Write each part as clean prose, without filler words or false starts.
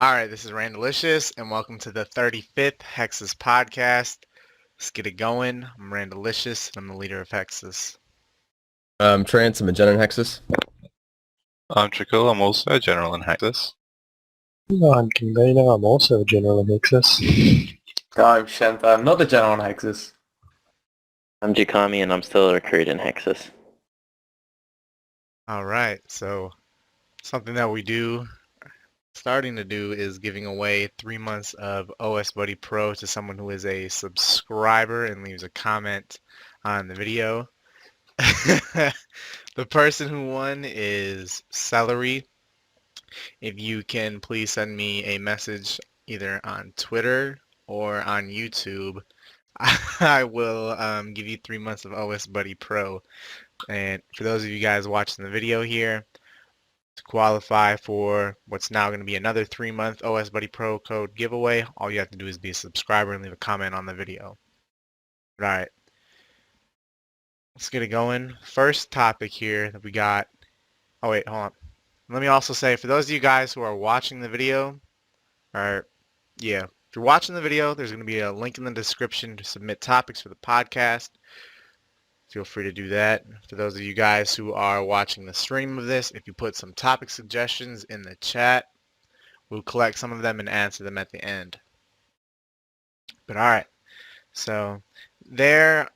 All right, this is Randalicious, and welcome to the 35th Hexis podcast. Let's get it going. I'm Randalicious, and I'm the leader of Hexis. Trance, I'm a Gen and Hexis. I'm Trickool, I'm also a general in Hexis. I'm Gingbino, I'm also a general in Hexis. I'm Shanta, I'm not a general on Hexis. I'm Dookami and I'm still a recruit in Hexis. All right, so something that we starting to do is giving away 3 months of OS Buddy Pro to someone who is a subscriber and leaves a comment on the video. The person who won is Celery. If you can please send me a message either on Twitter or on YouTube, I will give you 3 months of OS Buddy Pro. And for those of you guys watching the video here, to qualify for what's now going to be another 3-month OS Buddy Pro code giveaway, all you have to do is be a subscriber and leave a comment on the video. All right. Let's get it going. First topic here that we got. Oh, wait, hold on. Let me also say, for those of you guys who are watching the video, if you're watching the video, there's going to be a link in the description to submit topics for the podcast. Feel free to do that. For those of you guys who are watching the stream of this, if you put some topic suggestions in the chat, we'll collect some of them and answer them at the end. But all right, so there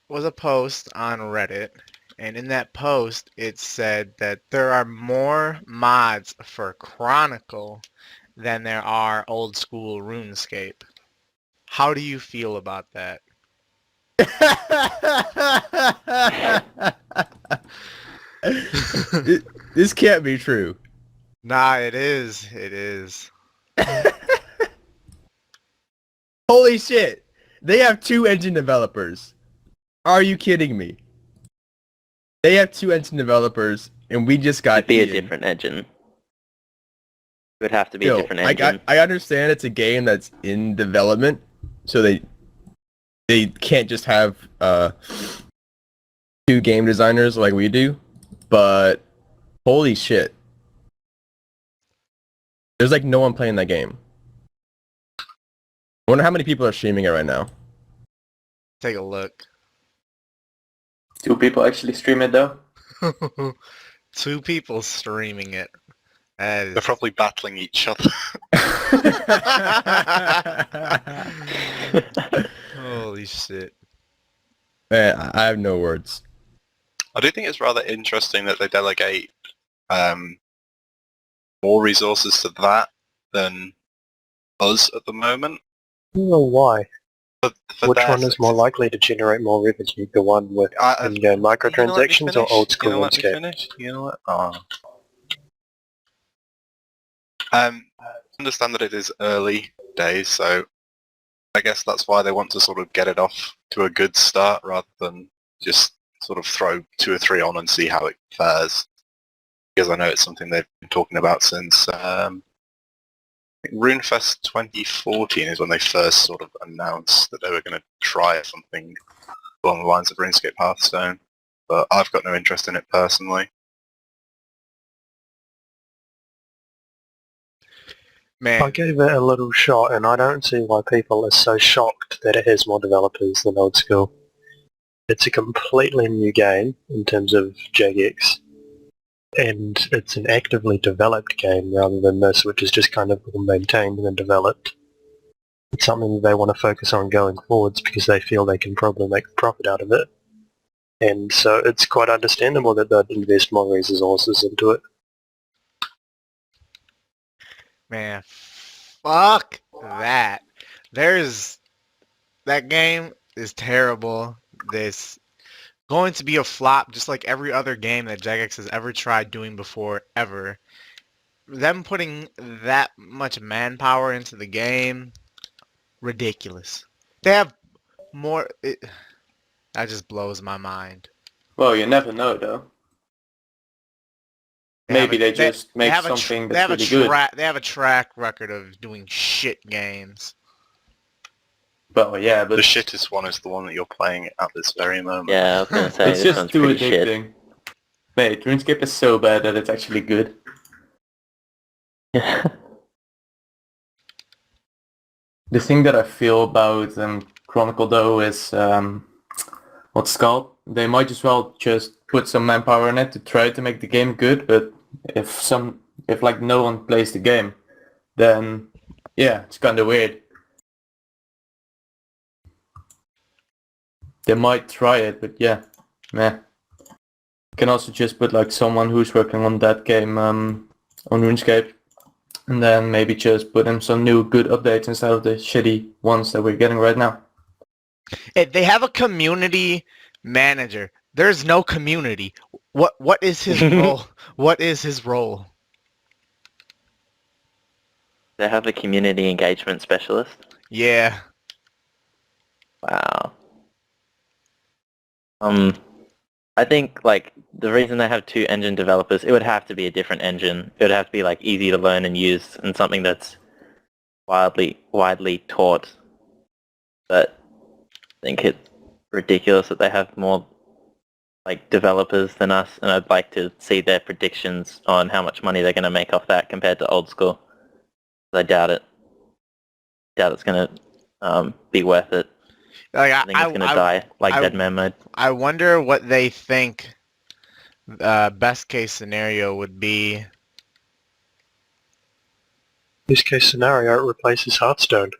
was a post on Reddit, and in that post it said that there are more mods for Chronicle than there are old school RuneScape. How do you feel about that? This can't be true. Nah, it is. It is. Holy shit! They have 2 engine developers. Are you kidding me? They have 2 engine developers, and we just got It'd be Ian. a different engine. It would have to be Yo, a different engine. I understand it's a game that's in development, so they can't just have 2 game designers like we do, but holy shit. There's like no one playing that game. I wonder how many people are streaming it right now. Take a look. 2 people actually stream it though. 2 people streaming it. That is... They're probably battling each other. Holy shit. Man, I have no words. I do think it's rather interesting that they delegate more resources to that than us at the moment. I don't know why. For Which their one is more success. likely to generate more revenue? The one with in-game microtransactions or old school RuneScape? You know what? Oh. I understand that it is early days, so I guess that's why they want to sort of get it off to a good start rather than just sort of throw 2 or 3 on and see how it fares. Because I know it's something they've been talking about since I think RuneFest 2014 is when they first sort of announced that they were going to try something along the lines of RuneScape Hearthstone. But I've got no interest in it personally. Man, I gave it a little shot and I don't see why people are so shocked that it has more developers than old school. It's a completely new game in terms of JGX, and it's an actively developed game rather than this, which is just kind of maintained and then developed. It's something they want to focus on going forwards because they feel they can probably make a profit out of it. And so it's quite understandable that they'd invest more resources into it. man, fuck that. That game is terrible. This going to be a flop just like every other game that Jagex has ever tried doing before, ever. Them putting that much manpower into the game, ridiculous. They have more... that just blows my mind. Well, you never know though. Maybe they just make have something that's really good. They have a track record of doing shit games. Well, yeah, but The shittest one is the one that you're playing at this very moment. Yeah, I was gonna say it's this just one's too pretty shit. addicting. Mate, RuneScape is so bad that it's actually good. The thing that I feel about Chronicle though is what's it called? They might as well just put some manpower in it to try to make the game good, but if like no one plays the game, then yeah, it's kind of weird. They might try it, but yeah, meh. Can also just put like someone who's working on that game on RuneScape, and then maybe just put in some new good updates instead of the shitty ones that we're getting right now. They have a community manager. There's no community. What is his role? What is his role? They have a community engagement specialist. Yeah. Wow. I think like the reason they have two engine developers, it would have to be a different engine. It would have to be like easy to learn and use and something that's widely taught. But I think it's ridiculous that they have more like developers than us, and I'd like to see their predictions on how much money they're going to make off that compared to old school. I doubt it. Doubt it's going to be worth it. Like I think it's going to die like Dead Man mode. I wonder what they think best case scenario would be. This case scenario, it replaces Hearthstone.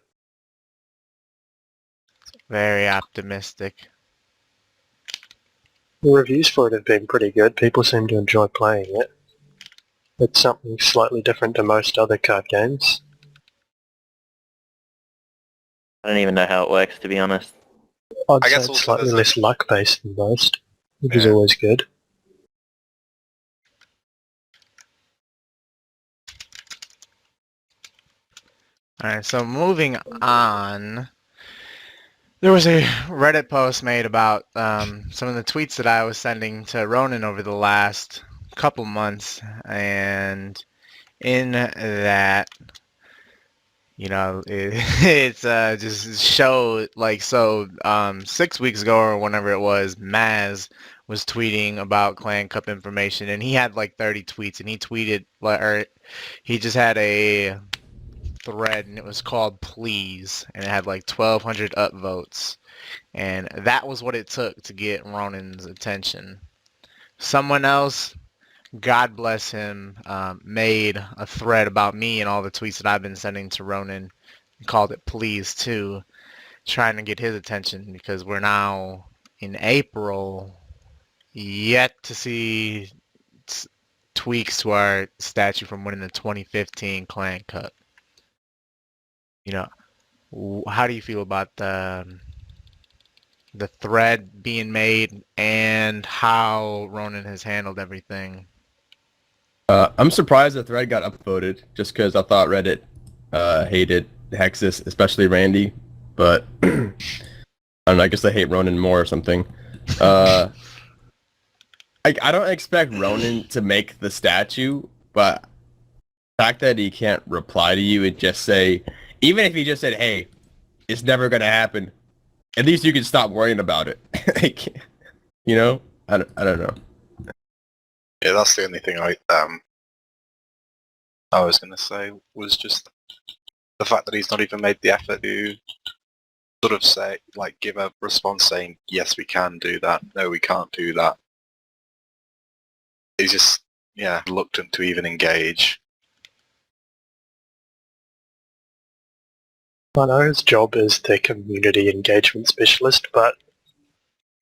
Very optimistic. The reviews for it have been pretty good. People seem to enjoy playing it. It's something slightly different to most other card games. I don't even know how it works, to be honest. I'd I say guess it's also slightly there's a- less luck-based than most, which is Yeah. always good. Alright, so moving on. There was a Reddit post made about some of the tweets that I was sending to Ronan over the last couple months, and in that, it's just show like so 6 weeks ago or whenever it was, Maz was tweeting about Clan Cup information, and he had like 30 tweets, and he tweeted or he just had a thread, and it was called Please, and it had like 1,200 upvotes, and that was what it took to get Ronan's attention. Someone else, God bless him, made a thread about me and all the tweets that I've been sending to Ronan, and called it Please too, trying to get his attention, because we're now in April, yet to see tweaks to our statue from winning the 2015 Clan Cup. How do you feel about the thread being made and how Ronan has handled everything? I'm surprised the thread got upvoted just because I thought Reddit hated Hexis, especially Randy, but I don't know, I guess they hate Ronan more or something. I don't expect Ronan to make the statue, but the fact that he can't reply to you and just say, even if he just said, hey, it's never going to happen, at least you can stop worrying about it. I don't know. Yeah, that's the only thing I was going to say, was just the fact that he's not even made the effort to sort of say, like, give a response saying, yes, we can do that, no, we can't do that. He's just, reluctant to even engage. I know his job is the community engagement specialist, but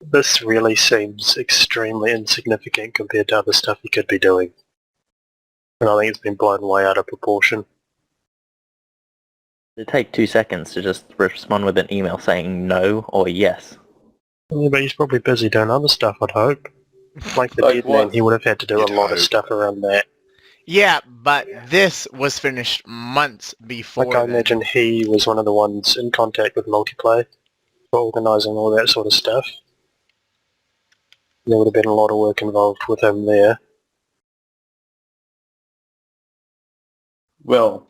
this really seems extremely insignificant compared to other stuff he could be doing. And I think it's been blown way out of proportion. It'd take 2 seconds to just respond with an email saying no or yes. Yeah, but he's probably busy doing other stuff, I'd hope. Like the Like Dead what? Man, he would have had to do You'd a lot of hope. stuff around that. Yeah, but this was finished months before Like I then. imagine he was one of the ones in contact with Multiplay for organising all that sort of stuff. There would have been a lot of work involved with him there. Well,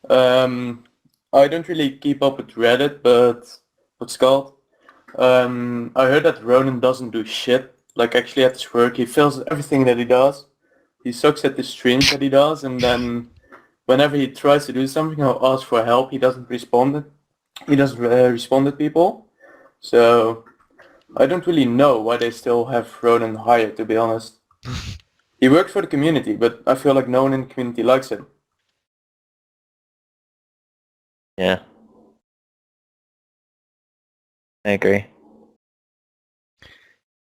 I don't really keep up with Reddit, but what's it called? I heard that Ronan doesn't do shit. Like actually at his work, he fails at everything that he does. He sucks at the streams that he does, and then whenever he tries to do something or asks for help, he doesn't respond. He doesn't respond to people. So I don't really know why they still have Ronan hired, to be honest. He works for the community, but I feel like no one in the community likes him. Yeah. I agree.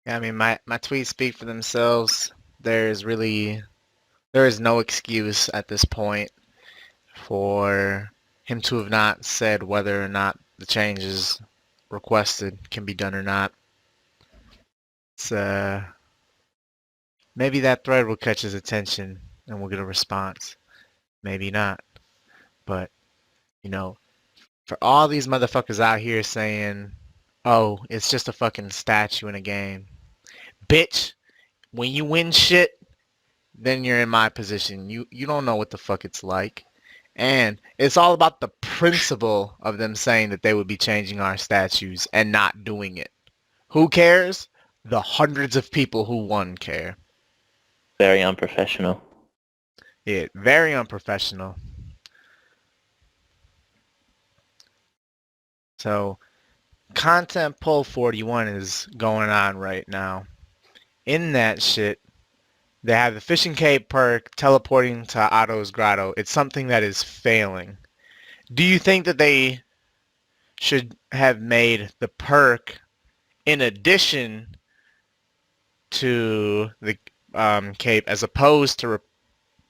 Yeah, I mean, my tweets speak for themselves. There is no excuse at this point for him to have not said whether or not the changes requested can be done or not. It's maybe that thread will catch his attention and we'll get a response. Maybe not. But, you know, for all these motherfuckers out here saying, oh, it's just a fucking statue in a game. Bitch, when you win shit, then you're in my position. You don't know what the fuck it's like. And it's all about the principle of them saying that they would be changing our statues and not doing it. Who cares? The hundreds of people who won care. Very unprofessional. Yeah, very unprofessional. So, Content Poll 41 is going on right now. In that shit, they have the Fishing Cape perk teleporting to Otto's Grotto. It's something that is failing. Do you think that they should have made the perk in addition to the cape as opposed to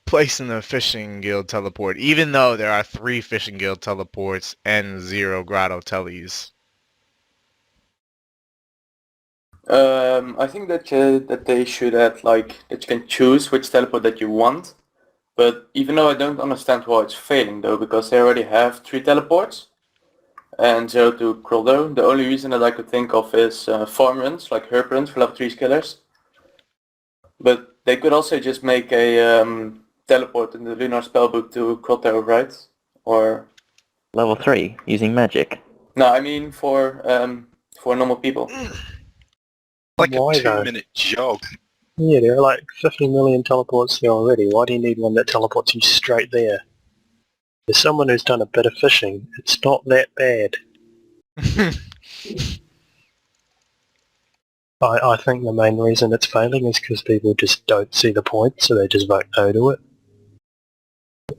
replacing the Fishing Guild teleport, even though there are 3 Fishing Guild teleports and 0 Grotto teles? I think that they should add that you can choose which teleport that you want. But even though I don't understand why it's failing though, because they already have 3 teleports and 0 to Kroldo. The only reason that I could think of is farm runs, like herb runs for level 3 skillers. But they could also just make a teleport in the Lunar Spellbook to Kroldo, right? Or Level 3, using magic. no, I mean for normal people. Like Why, a though? 2-minute jog. Yeah, there are like 50 million teleports there already. Why do you need one that teleports you straight there? As someone who's done a bit of fishing, it's not that bad. I think the main reason it's failing is because people just don't see the point, so they just vote no to it.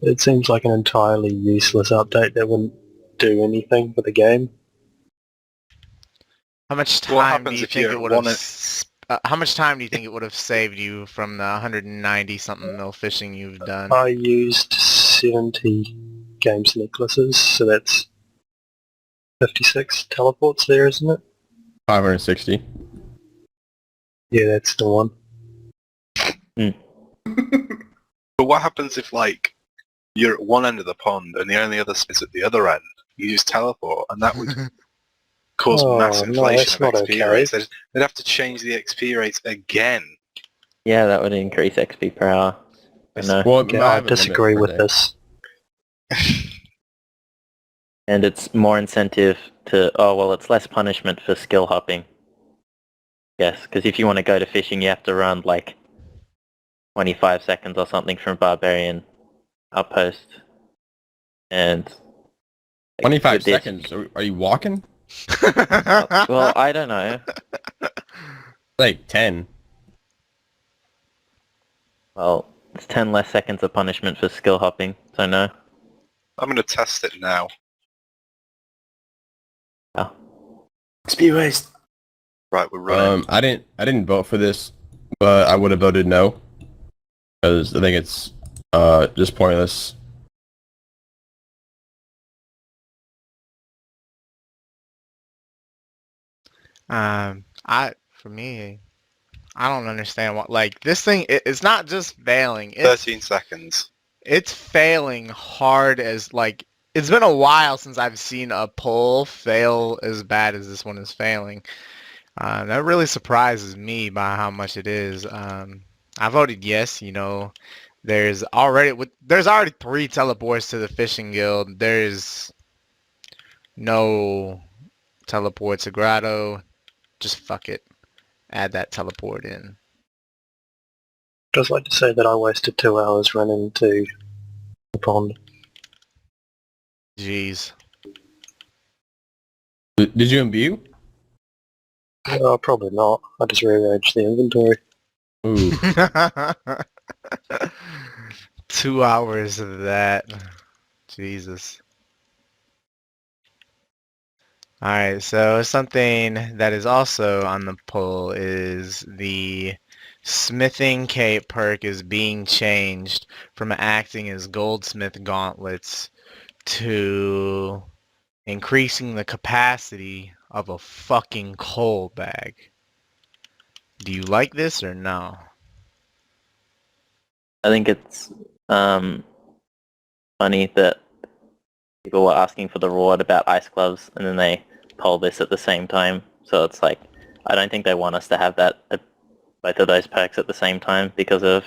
It seems like an entirely useless update that wouldn't do anything for the game. How much What time do happens you if think you it would want have? it? How much time do you think it would have saved you from the 190 something mil fishing you've done? I used 70 games necklaces, so that's 56 teleports there, isn't it? 560. Yeah, that's the one. But what happens if, like, you're at one end of the pond and the only other space at the other end? You use teleport, and that would cause Oh, mass no, inflation that's of not XP okay. rates. They'd have to change the XP rates again. Yeah, that would increase XP per hour. I know. Well, it Okay, might I have a limit disagree per with day. this. And it's more incentive to, oh well, it's less punishment for skill hopping. Yes, because if you want to go to fishing, you have to run like 25 seconds or something from Barbarian Outpost. And 25 with this- seconds? Are you walking? Well, I don't know. Like 10. Well, it's 10 less seconds of punishment for skill hopping, so no. I'm going to test it now. Oh. XP waste. Right, we're running. I didn't vote for this, but I would have voted no. Because I think it's just pointless. For me, I don't understand what, like, this thing, it's not just failing. It's 13 seconds. It's failing hard as, like, it's been a while since I've seen a poll fail as bad as this one is failing. That really surprises me by how much it is. I voted yes, you know. There's already 3 teleports to the Fishing Guild. There's no teleport to Grotto. Just fuck it. Add that teleport in. I'd just like to say that I wasted 2 hours running to the pond. Jeez. Did you imbue? Probably not. I just rearranged the inventory. Ooh. 2 hours of that. Jesus. Alright, so something that is also on the poll is the smithing cape perk is being changed from acting as goldsmith gauntlets to increasing the capacity of a fucking coal bag. Do you like this or no? I think it's funny that people were asking for the reward about ice gloves, and then they poll this at the same time. So it's like, I don't think they want us to have that both of those perks at the same time because of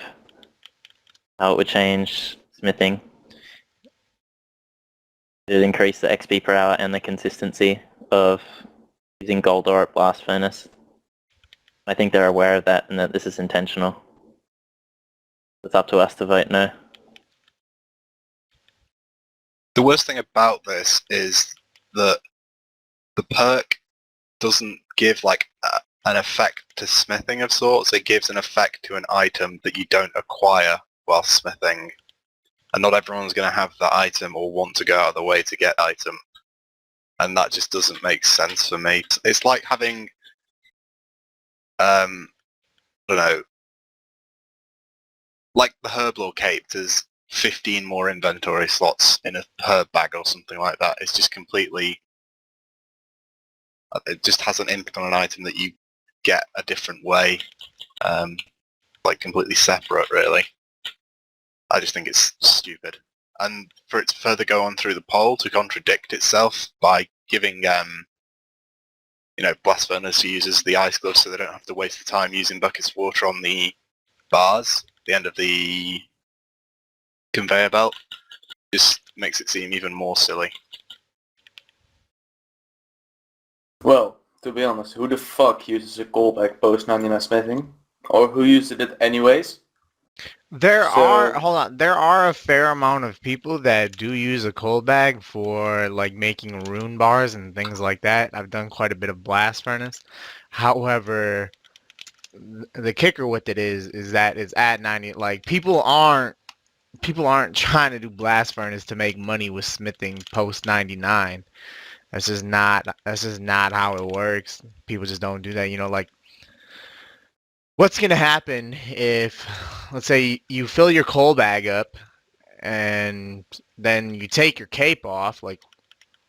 how it would change smithing. It would increase the XP per hour and the consistency of using gold ore at blast furnace. I think they're aware of that and that this is intentional. It's up to us to vote no. The worst thing about this is that the perk doesn't give like an effect to smithing of sorts. It gives an effect to an item that you don't acquire while smithing. And not everyone's going to have that item or want to go out of the way to get item. And that just doesn't make sense for me. It's like having, I don't know, like the Herblore cape, there's 15 more inventory slots in a herb bag or something like that. It's just completely, it just has an impact on an item that you get a different way, like completely separate really. I just think it's stupid. And for it to further go on through the poll to contradict itself by giving, blast furnace users the ice gloves so they don't have to waste the time using buckets of water on the bars, the end of the conveyor belt, just makes it seem even more silly. Well, to be honest, who the fuck uses a callback post 99 smithing? Or who uses it anyways? There So- are a fair amount of people that do use a coal bag for like making rune bars and things like that. I've done quite a bit of blast furnace. However, the kicker with it is that it's at 90. Like people aren't trying to do blast furnace to make money with smithing post 99. That's just not how it works. People just don't do that. Like what's going to happen if, let's say, you fill your coal bag up and then you take your cape off? Like,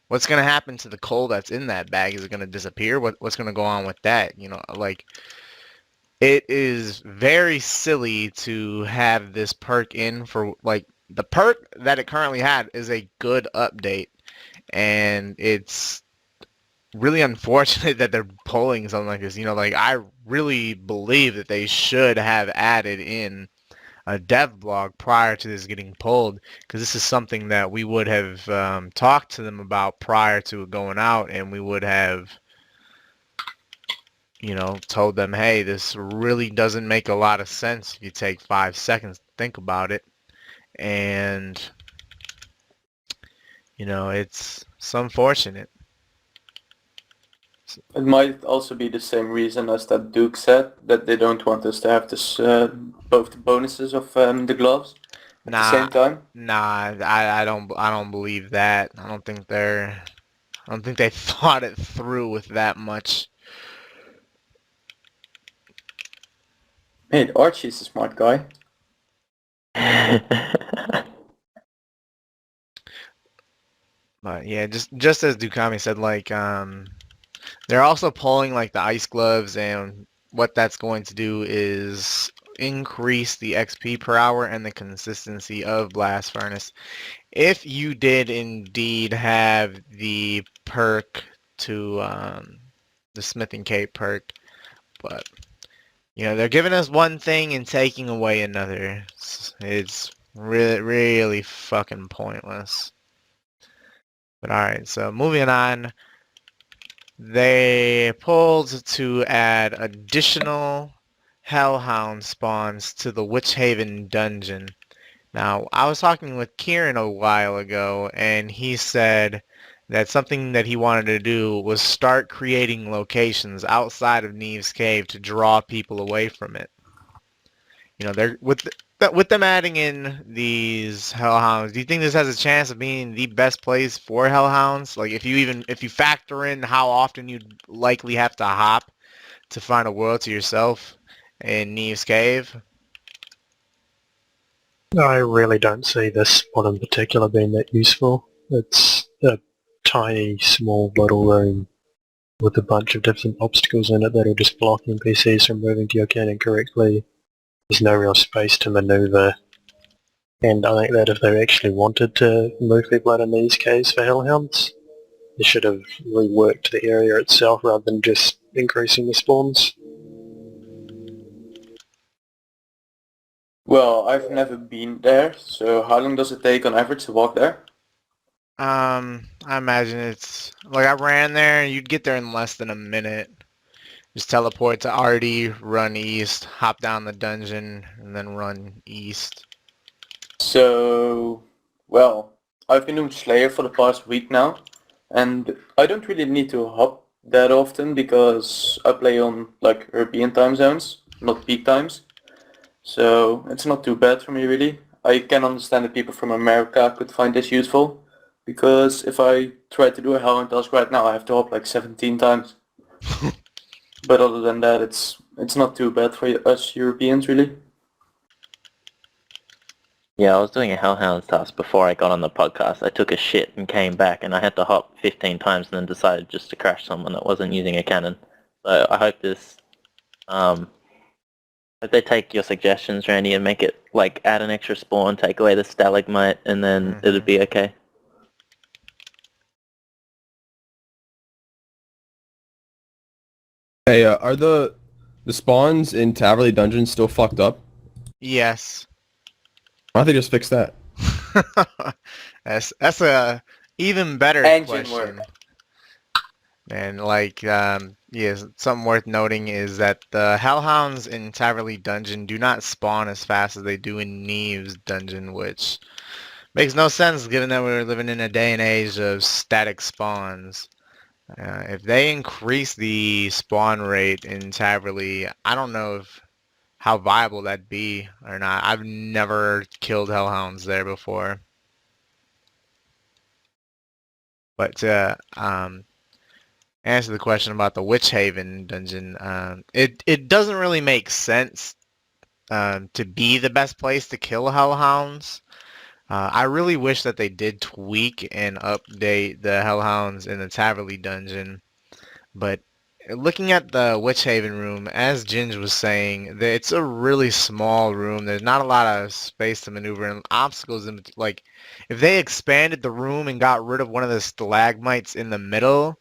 what's going to happen to the coal that's in that bag? Is it going to disappear? What's going to go on with that? Like, it is very silly to have this perk in for, like, the perk that it currently had is a good update, and it's really unfortunate that they're pulling something like this. Like I really believe that they should have added in a dev blog prior to this getting pulled, because this is something that we would have talked to them about prior to it going out, and we would have told them, hey, this really doesn't make a lot of sense if you take 5 seconds to think about it. And it's unfortunate. It might also be the same reason as that Duke said, that they don't want us to have this both the bonuses of the gloves at the same time. Nah, I don't believe that. I don't think they thought it through with that much. Hey, Archie's a smart guy. But yeah, just as Dookami said, like they're also pulling like the ice gloves, and what that's going to do is increase the XP per hour and the consistency of blast furnace. If you did indeed have the perk to the smithing cape perk, but they're giving us one thing and taking away another. It's really, really fucking pointless. But alright, so moving on. They pulled to add additional Hellhound spawns to the Witch Haven dungeon. Now, I was talking with Kieran a while ago, and he said that something that he wanted to do was start creating locations outside of Neve's Cave to draw people away from it. You know, they're with them adding in these hellhounds. Do you think this has a chance of being the best place for hellhounds? Like, if you factor in how often you'd likely have to hop to find a world to yourself in Neve's Cave. I really don't see this one in particular being that useful. It's a tiny, small little room with a bunch of different obstacles in it that are just blocking NPCs from moving to your cannon correctly. There's no real space to maneuver. And I think that if they actually wanted to move people out of these caves for hellhounds, they should have reworked the area itself rather than just increasing the spawns. Well, I've never been there, so how long does it take on average to walk there? I imagine it's like I ran there and you'd get there in less than a minute. Just teleport to RD, run east, hop down the dungeon, and then run east. So, well, I've been doing Slayer for the past week now, and I don't really need to hop that often because I play on like European time zones, not peak times. So it's not too bad for me really. I can understand that people from America could find this useful, because if I try to do a Hellhound task right now, I have to hop like 17 times. But other than that, it's not too bad for us Europeans really. Yeah, I was doing a Hellhounds task before I got on the podcast. I took a shit and came back, and I had to hop 15 times and then decided just to crash someone that wasn't using a cannon. So I hope this, hope they take your suggestions, Randy, and make it, like, add an extra spawn, take away the stalagmite, and then it'll be okay. Hey, are the spawns in Taverley Dungeon still fucked up? Yes. Why don't they just fix that? That's a even better Engine question. work. And like, yes, something worth noting is that the Hellhounds in Taverley Dungeon do not spawn as fast as they do in Neve's Dungeon, which makes no sense given that we're living in a day and age of static spawns. If they increase the spawn rate in Taverley, I don't know if how viable that'd be or not. I've never killed hellhounds there before. But to answer the question about the Witch Haven dungeon, it doesn't really make sense to be the best place to kill hellhounds. I really wish that they did tweak and update the hellhounds in the Taverley dungeon, but looking at the Witch Haven room, as Ginge was saying, it's a really small room. There's not a lot of space to maneuver and obstacles. Like, if they expanded the room and got rid of one of the stalagmites in the middle,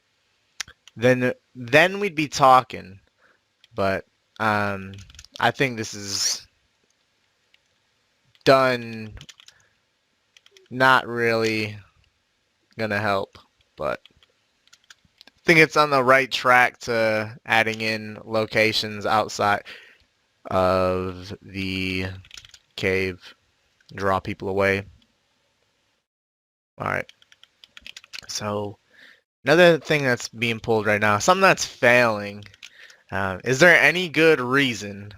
then we'd be talking. But I think this is done not really gonna help, but think it's on the right track to adding in locations outside of the cave, draw people away. Alright, so another thing that's being pulled right now, something that's failing, is there any good reason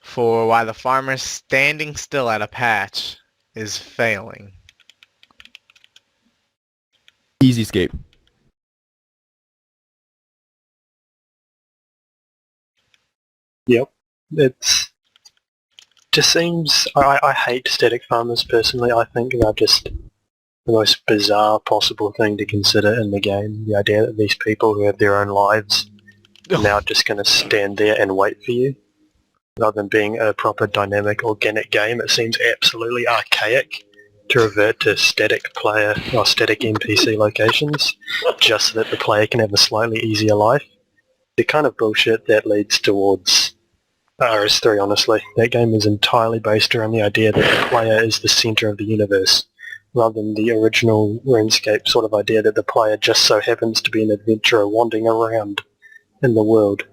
for why the farmer standing still at a patch is failing? Easy escape. Yep. It's just seems... I hate static farmers personally. I think they're just the most bizarre possible thing to consider in the game. The idea that these people who have their own lives are now just going to stand there and wait for you. Rather than being a proper dynamic organic game, it seems absolutely archaic to revert to static player or static NPC locations just so that the player can have a slightly easier life. The kind of bullshit that leads towards RS3, honestly. That game is entirely based around the idea that the player is the centre of the universe, rather than the original RuneScape sort of idea that the player just so happens to be an adventurer wandering around in the world,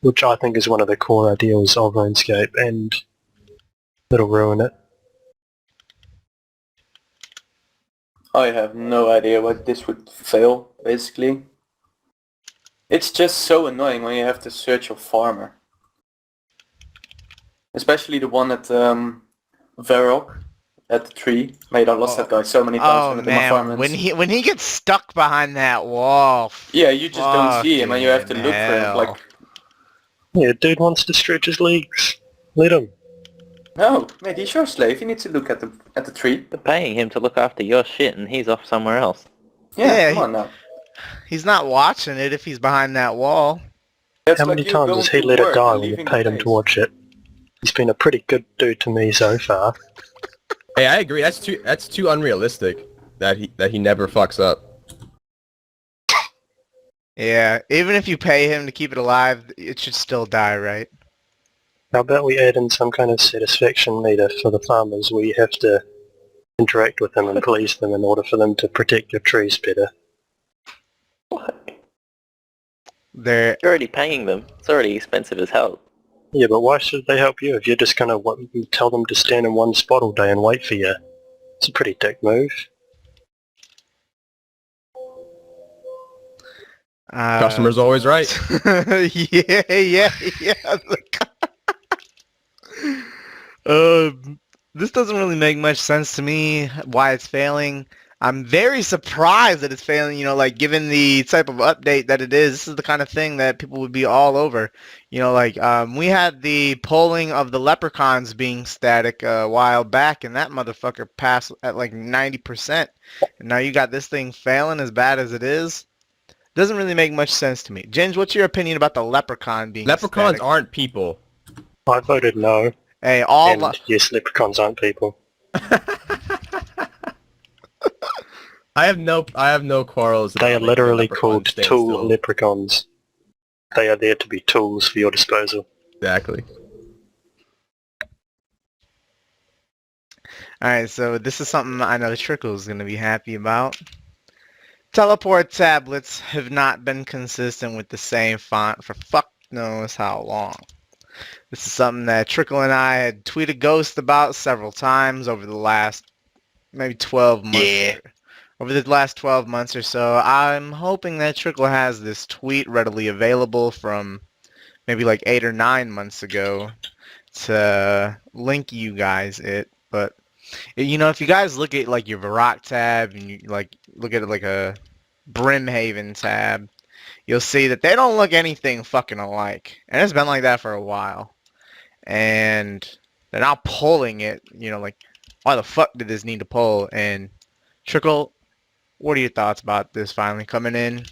which I think is one of the core ideals of RuneScape, and It'll ruin it. I have no idea why this would fail, basically. It's just so annoying when you have to search your farmer. Especially the one at Varrock at the tree. Mate, I lost that guy so many times Oh when I did my farm man, runs. when he gets stuck behind that wall. Yeah, you just don't see him and you have to fucking look for him. Like, hell. Yeah, dude wants to stretch his legs. Let him. no, mate, he's your slave. You need to look at the tree. You're paying him to look after your shit and he's off somewhere else. Yeah, Yeah, come on now. He's not watching it if he's behind that wall. That's How like many you times going has he to let it work die and when you leaving paid the him to base. watch it? He's been a pretty good dude to me so far. Hey, I agree. That's too unrealistic. That he never fucks up. Yeah, even if you pay him to keep it alive, it should still die, right? How about we add in some kind of satisfaction meter for the farmers where you have to interact with them and please them in order for them to protect your trees better? They're You're already paying them. It's already expensive as hell. Yeah, but why should they help you if you're just gonna tell them to stand in one spot all day and wait for you? It's a pretty dick move. Customer's always right. yeah. This doesn't really make much sense to me why it's failing. I'm very surprised that it's failing, like given the type of update that it is. This is the kind of thing that people would be all over. We had the polling of the leprechauns being static a while back, and that motherfucker passed at like 90%. And now you got this thing failing as bad as it is. Doesn't really make much sense to me. James, what's your opinion about the leprechaun being Leprechauns static? aren't people. I voted no, Hey, and yes, leprechauns aren't people. I have no quarrels. They are about making a literally leprechaun called stand tool still. leprechauns. They are there to be tools for your disposal. Exactly. Alright, so this is something I know Trickle's going to be happy about. Teleport tablets have not been consistent with the same font for fuck knows how long. This is something that Trickle and I had tweeted Ghost about several times over the last maybe 12 months. Yeah. Over the last 12 months or so. I'm hoping that Trickle has this tweet readily available from maybe like 8 or 9 months ago to link you guys it. But if you guys look at like your Varrock tab and you like look at it like a Brimhaven tab, you'll see that they don't look anything fucking alike. And it's been like that for a while. And they're now pulling it, like, why the fuck did this need to pull? And Trickle, what are your thoughts about this finally coming in?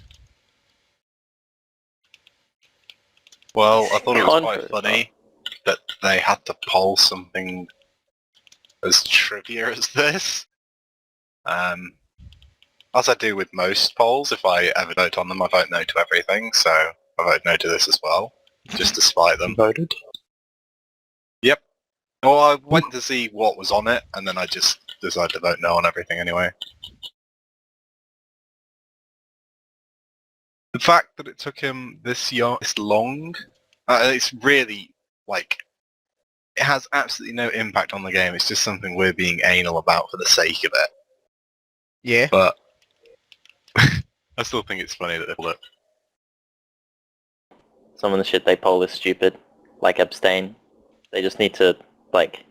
Well, I thought it was quite Contra- funny that they had to poll something as trivia as this. As I do with most polls, if I ever vote on them, I vote no to everything, so I vote no to this as well, just to spite them. Voted? Yep. Well, I went to see what was on it, and then I just decided to vote no on everything anyway. The fact that it took him this long, it's really, like, it has absolutely no impact on the game. It's just something we're being anal about for the sake of it. Yeah. But I still think it's funny that they pulled it. Some of the shit they poll is stupid. Like abstain. They just need to, like,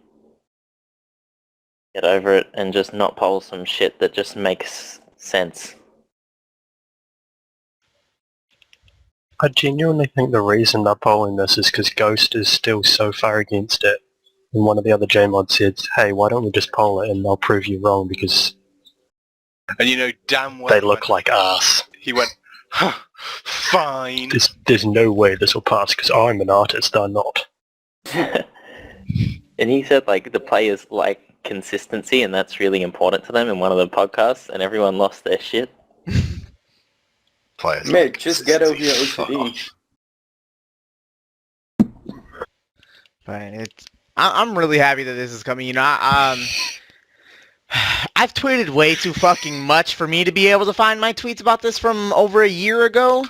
get over it and just not poll some shit that just makes sense. I genuinely think the reason they're polling this is because Ghost is still so far against it. And one of the other JMods said, hey, why don't we just poll it and they'll prove you wrong because And you know damn well they look like arse. he went, huh, fine. There's no way this will pass because I'm an artist, I'm not. And he said, like, the players like consistency and that's really important to them in one of the podcasts and everyone lost their shit. Players Mate, just get over your Fuck OCD. off. But I'm really happy that this is coming. I've tweeted way too fucking much for me to be able to find my tweets about this from over a year ago.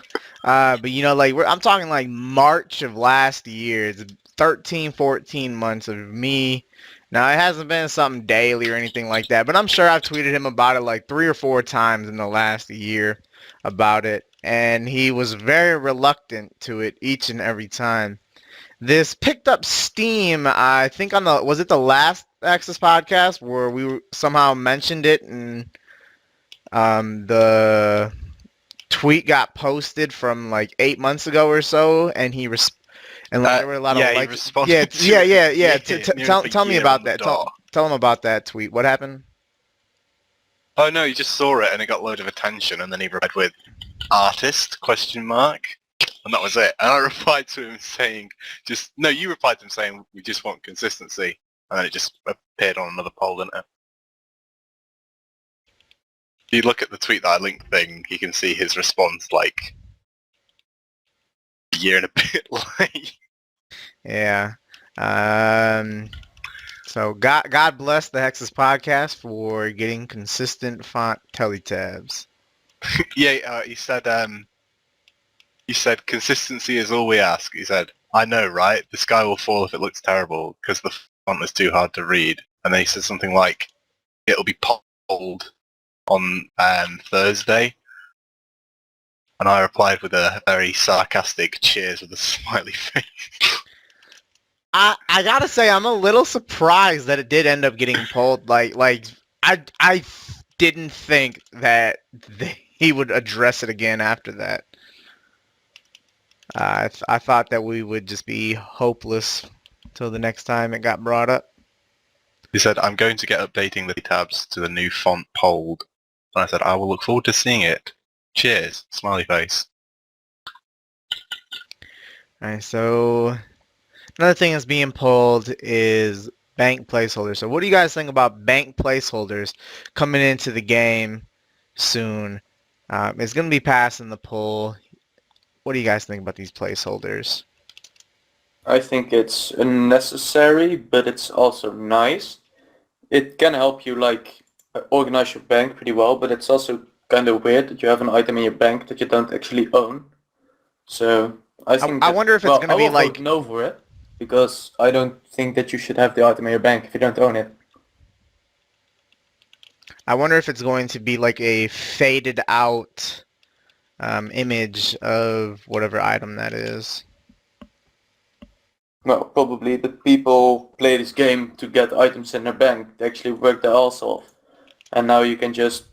But I'm talking like March of last year. It's 13, 14 months of me Now, it hasn't been something daily or anything like that, but I'm sure I've tweeted him about it like 3 or 4 times in the last year about it, and he was very reluctant to it each and every time. This picked up steam, I think was it the last Hexis podcast where we somehow mentioned it, and the tweet got posted from like 8 months ago or so, and there were a lot of he like, responded to yeah, it yeah, for yeah. years, Tell me year about on the that. dot. Tell him about that tweet. What happened? Oh no, he just saw it and it got a load of attention, and then he replied with "artist?" question mark, and that was it. And I replied to him saying, you replied to him saying we just want consistency, and then it just appeared on another poll, didn't it? If you look at the tweet that I linked thing, you can see his response like a year and a bit late. Yeah. So God bless the Hexis podcast for getting consistent font teletabs. Yeah, he said consistency is all we ask. He said, I know, right? The sky will fall if it looks terrible because the font is too hard to read. And then he said something like, it'll be polled on Thursday. And I replied with a very sarcastic cheers with a smiley face. I gotta say, I'm a little surprised that it did end up getting pulled. I didn't think that he would address it again after that. I thought that we would just be hopeless till the next time it got brought up. He said, I'm going to get updating the tabs to the new font polled. And I said, I will look forward to seeing it. Cheers. Smiley face. Alright, so another thing that's being pulled is bank placeholders. So what do you guys think about bank placeholders coming into the game soon? It's going to be passing the poll. What do you guys think about these placeholders? I think it's unnecessary, but it's also nice. It can help you like organize your bank pretty well, but it's also kind of weird that you have an item in your bank that you don't actually own. So I think I wonder if it's going to be I will like vote no for it, because I don't think that you should have the item in your bank if you don't own it. I wonder if it's going to be like a faded out image of whatever item that is. Well, probably the people play this game to get items in their bank. They actually work their ass off. And now you can just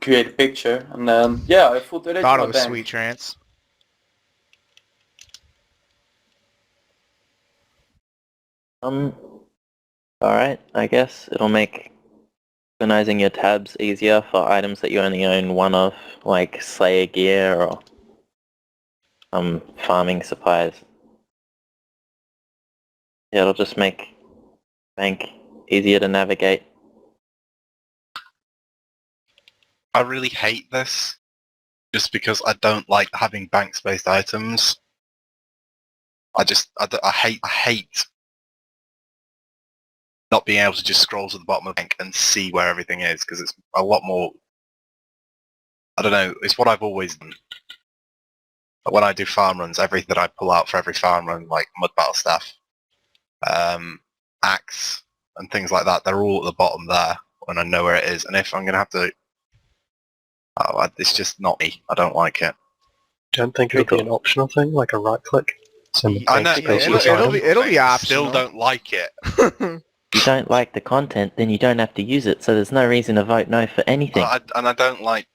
create a picture and then, yeah, I put it in Thought my it was bank. sweet, Trance. Alright, I guess it'll make organizing your tabs easier for items that you only own one of, like Slayer gear or farming supplies. Yeah, it'll just make bank easier to navigate. I really hate this, just because I don't like having bank-based items. I hate not being able to just scroll to the bottom of the bank and see where everything is, because it's a lot more, I don't know, it's what I've always done. But when I do farm runs, everything that I pull out for every farm run, like mud battle staff, axe, and things like that, they're all at the bottom there when I know where it is. And if I'm going to have to, it's just not me. I don't like it. Don't think it'll be an optional thing, like a right click. I know, it'll be optional. Still don't like it. If you don't like the content, then you don't have to use it, so there's no reason to vote no for anything. And I don't like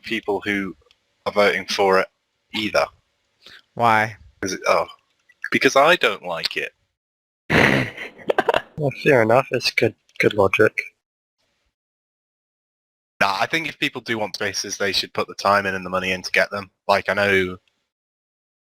people who are voting for it either. Why? Because I don't like it. Well, fair enough. It's good logic. Nah, I think if people do want spaces, they should put the time in and the money in to get them. Like, I know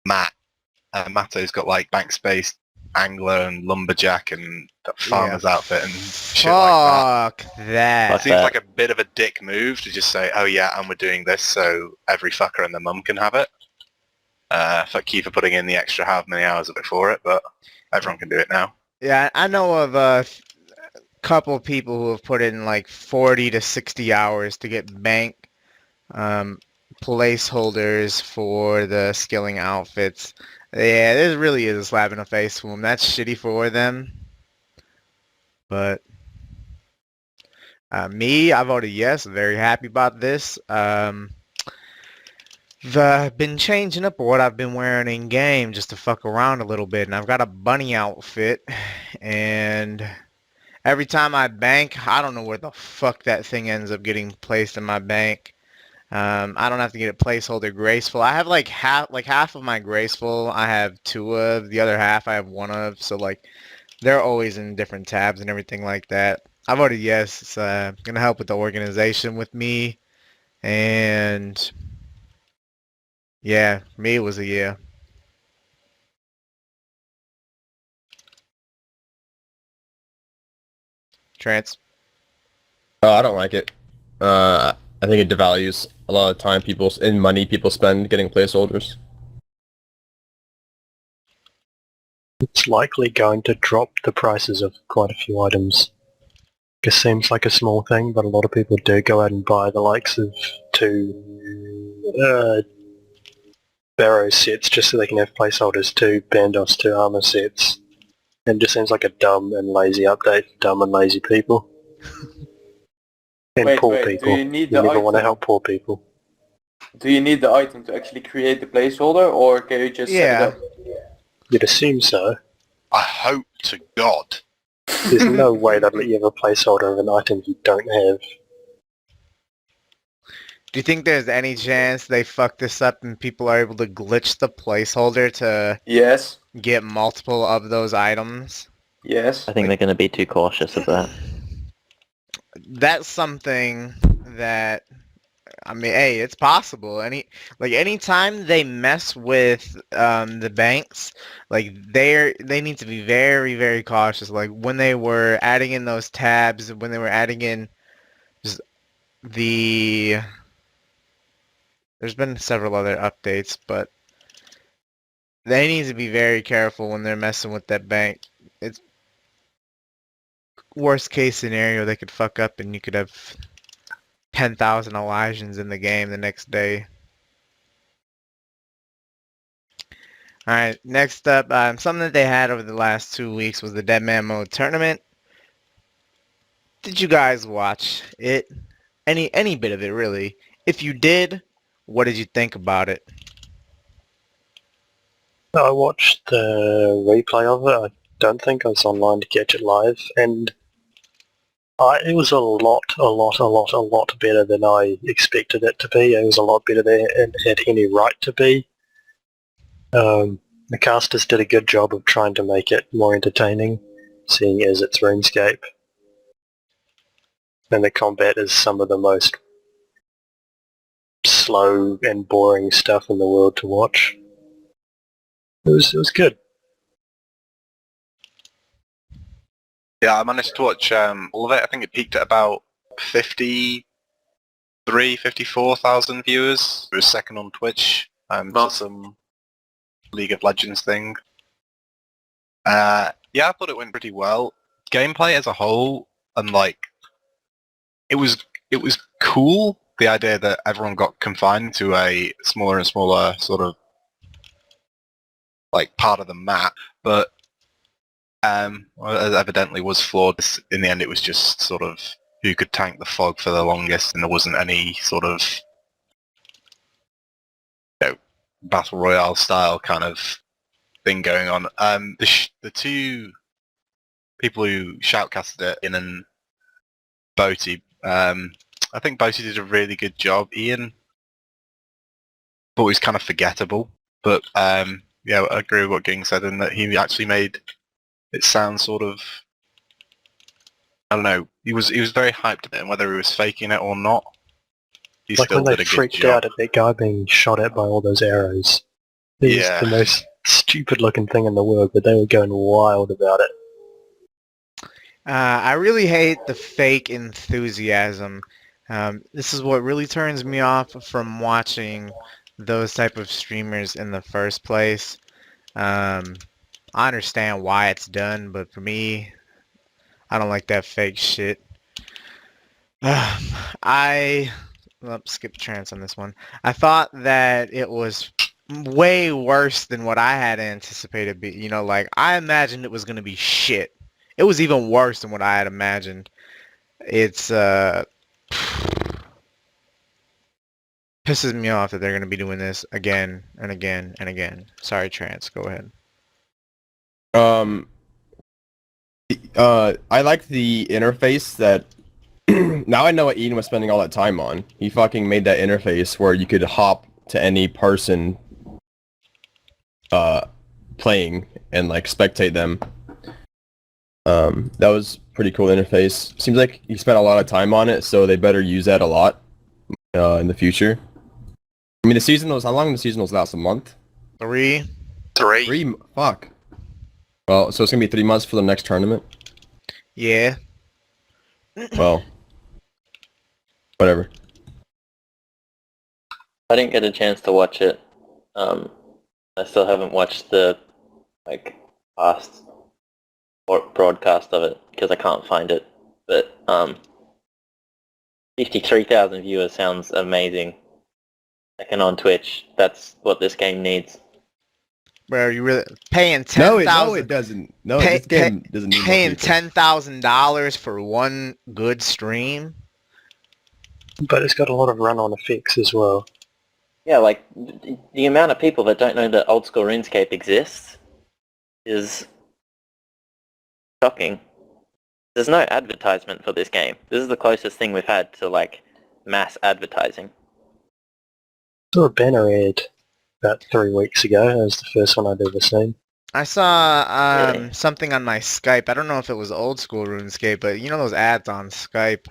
Matto's got like bank space, angler and lumberjack and farmer's outfit and shit like that. Fuck that. It seems like a bit of a dick move to just say, oh yeah, and we're doing this so every fucker and their mum can have it. Fuck you for putting in the extra how many hours before it, but everyone can do it now. Yeah, I know of a couple of people who have put in like 40 to 60 hours to get bank placeholders for the skilling outfits. Yeah, this really is a slap in the face for them. That's shitty for them. But me, I voted yes. Very happy about this. I've been changing up what I've been wearing in game just to fuck around a little bit, and I've got a bunny outfit, and every time I bank, I don't know where the fuck that thing ends up getting placed in my bank. I don't have to get a placeholder graceful. I have like half of my graceful. I have two of the other half. I have one of. So like they're always in different tabs and everything like that. I voted yes. It's gonna help with the organization with me, and yeah, me it was a yeah. Trance. I don't like it. I think it devalues a lot of time people and money people spend getting placeholders. It's likely going to drop the prices of quite a few items. It seems like a small thing, but a lot of people do go out and buy the likes of 2 Barrow sets just so they can have placeholders, 2 Bandos, 2 armor sets. And it just seems like a dumb and lazy update for dumb and lazy people. And Wait, poor wait, people. do you need You the never want to item? help poor people. Do you need the item to actually create the placeholder, or can you just set it Yeah. up? You'd assume so. I hope to God. There's no way they'd let you have a placeholder of an item you don't have. Do you think there's any chance they fuck this up and people are able to glitch the placeholder to Yes, get multiple of those items? yes. I think they're going to be too cautious of that. That's something that I mean, hey, it's possible. Anytime they mess with the banks, like they need to be very, very cautious. Like when they were adding in those tabs, when they were adding in just the there's been several other updates, but they need to be very careful when they're messing with that bank. It's worst case scenario, they could fuck up and you could have 10,000 Elijahs in the game the next day. Alright, next up, something that they had over the last 2 weeks was the Dead Man Mode tournament. Did you guys watch it? Any bit of it, really? If you did, what did you think about it? I watched the replay of it. I don't think I was online to catch it live, and it was a lot better than I expected it to be. It was a lot better than it had any right to be. The casters did a good job of trying to make it more entertaining, seeing as it's RuneScape. And the combat is some of the most slow and boring stuff in the world to watch. It was good. Yeah, I managed to watch all of it. I think it peaked at about 54,000 viewers. It was second on Twitch Well- to some League of Legends thing. Yeah, I thought it went pretty well. Gameplay as a whole, and like, it was cool. The idea that everyone got confined to a smaller and smaller sort of like part of the map, but well, evidently was flawed. In the end, it was just sort of who could tank the fog for the longest, and there wasn't any sort of battle royale style kind of thing going on. The two people who shoutcasted it, Ian and Boaty, I think Boaty did a really good job. Ian thought he was kind of forgettable, but yeah, I agree with what Ging said in that he actually made it sound sort of, I don't know, he was very hyped at it, and whether he was faking it or not, he Like still when they did a good freaked job. out at that guy being shot at by all those arrows. It was Yeah. the most stupid looking thing in the world, but they were going wild about it. I really hate the fake enthusiasm. This is what really turns me off from watching those type of streamers in the first place. I understand why it's done, but for me, I don't like that fake shit. Skip Trance on this one. I thought that it was way worse than what I had anticipated. Like I imagined it was gonna be shit. It was even worse than what I had imagined. It's pisses me off that they're going to be doing this again and again and again. Sorry, Trance. Go ahead. I like the interface that now I know what Ian was spending all that time on. He fucking made that interface where you could hop to any person playing and like spectate them. That was pretty cool interface. Seems like he spent a lot of time on it, so they better use that a lot in the future. I mean, how long the seasonals last? A month? 3. 3. Fuck. Well, so it's gonna be 3 months for the next tournament? Yeah. Well, whatever. I didn't get a chance to watch it. I still haven't watched the past broadcast of it because I can't find it. But 53,000 viewers sounds amazing. Second on Twitch. That's what this game needs. Bro, you really paying No, $10,000? it doesn't. No, this game doesn't need more paying people. $10,000 for one good stream? But it's got a lot of run-on effects as well. Yeah, like the amount of people that don't know that old school RuneScape exists is shocking. There's no advertisement for this game. This is the closest thing we've had to like mass advertising. Saw a banner ad about 3 weeks ago. That was the first one I'd ever seen. I saw Really? something on my Skype. I don't know if it was old school RuneScape, but you know those ads on Skype?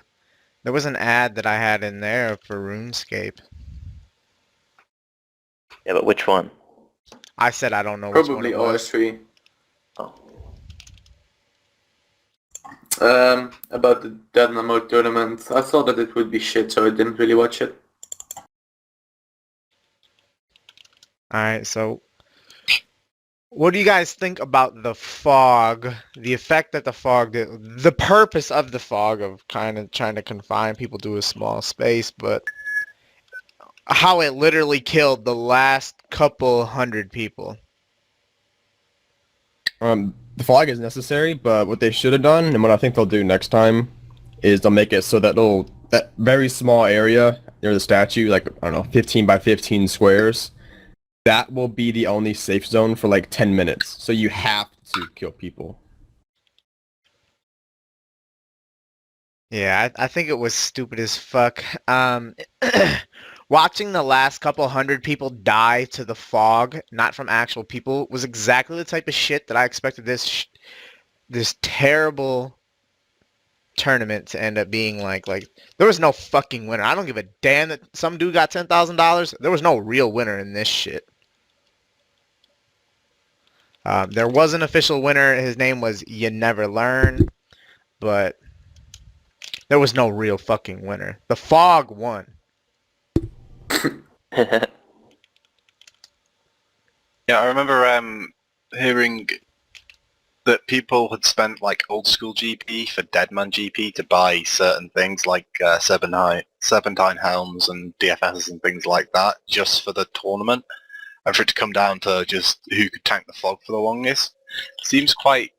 There was an ad that I had in there for RuneScape. Yeah, but which one? I said I don't know which one Probably it was. OS3. Oh. About the Dynamo tournament, I thought that it would be shit, so I didn't really watch it. Alright, so what do you guys think about the fog? The effect that the fog did, the purpose of the fog of kind of trying to confine people to a small space, but how it literally killed the last couple hundred people. The flag is necessary, but what they should have done, and what I think they'll do next time, is they'll make it so that that very small area near the statue, like, I don't know, 15 by 15 squares, that will be the only safe zone for like 10 minutes. So you have to kill people. Yeah, I think it was stupid as fuck. Watching the last couple hundred people die to the fog, not from actual people, was exactly the type of shit that I expected this terrible tournament to end up being like. There was no fucking winner. I don't give a damn that some dude got $10,000. There was no real winner in this shit. There was an official winner. His name was You Never Learn, but there was no real fucking winner. The fog won. Yeah, I remember hearing that people had spent like old school GP for Deadman GP to buy certain things like Serpentine Helms and DFSs and things like that just for the tournament, and for it to come down to just who could tank the fog for the longest. Seems quite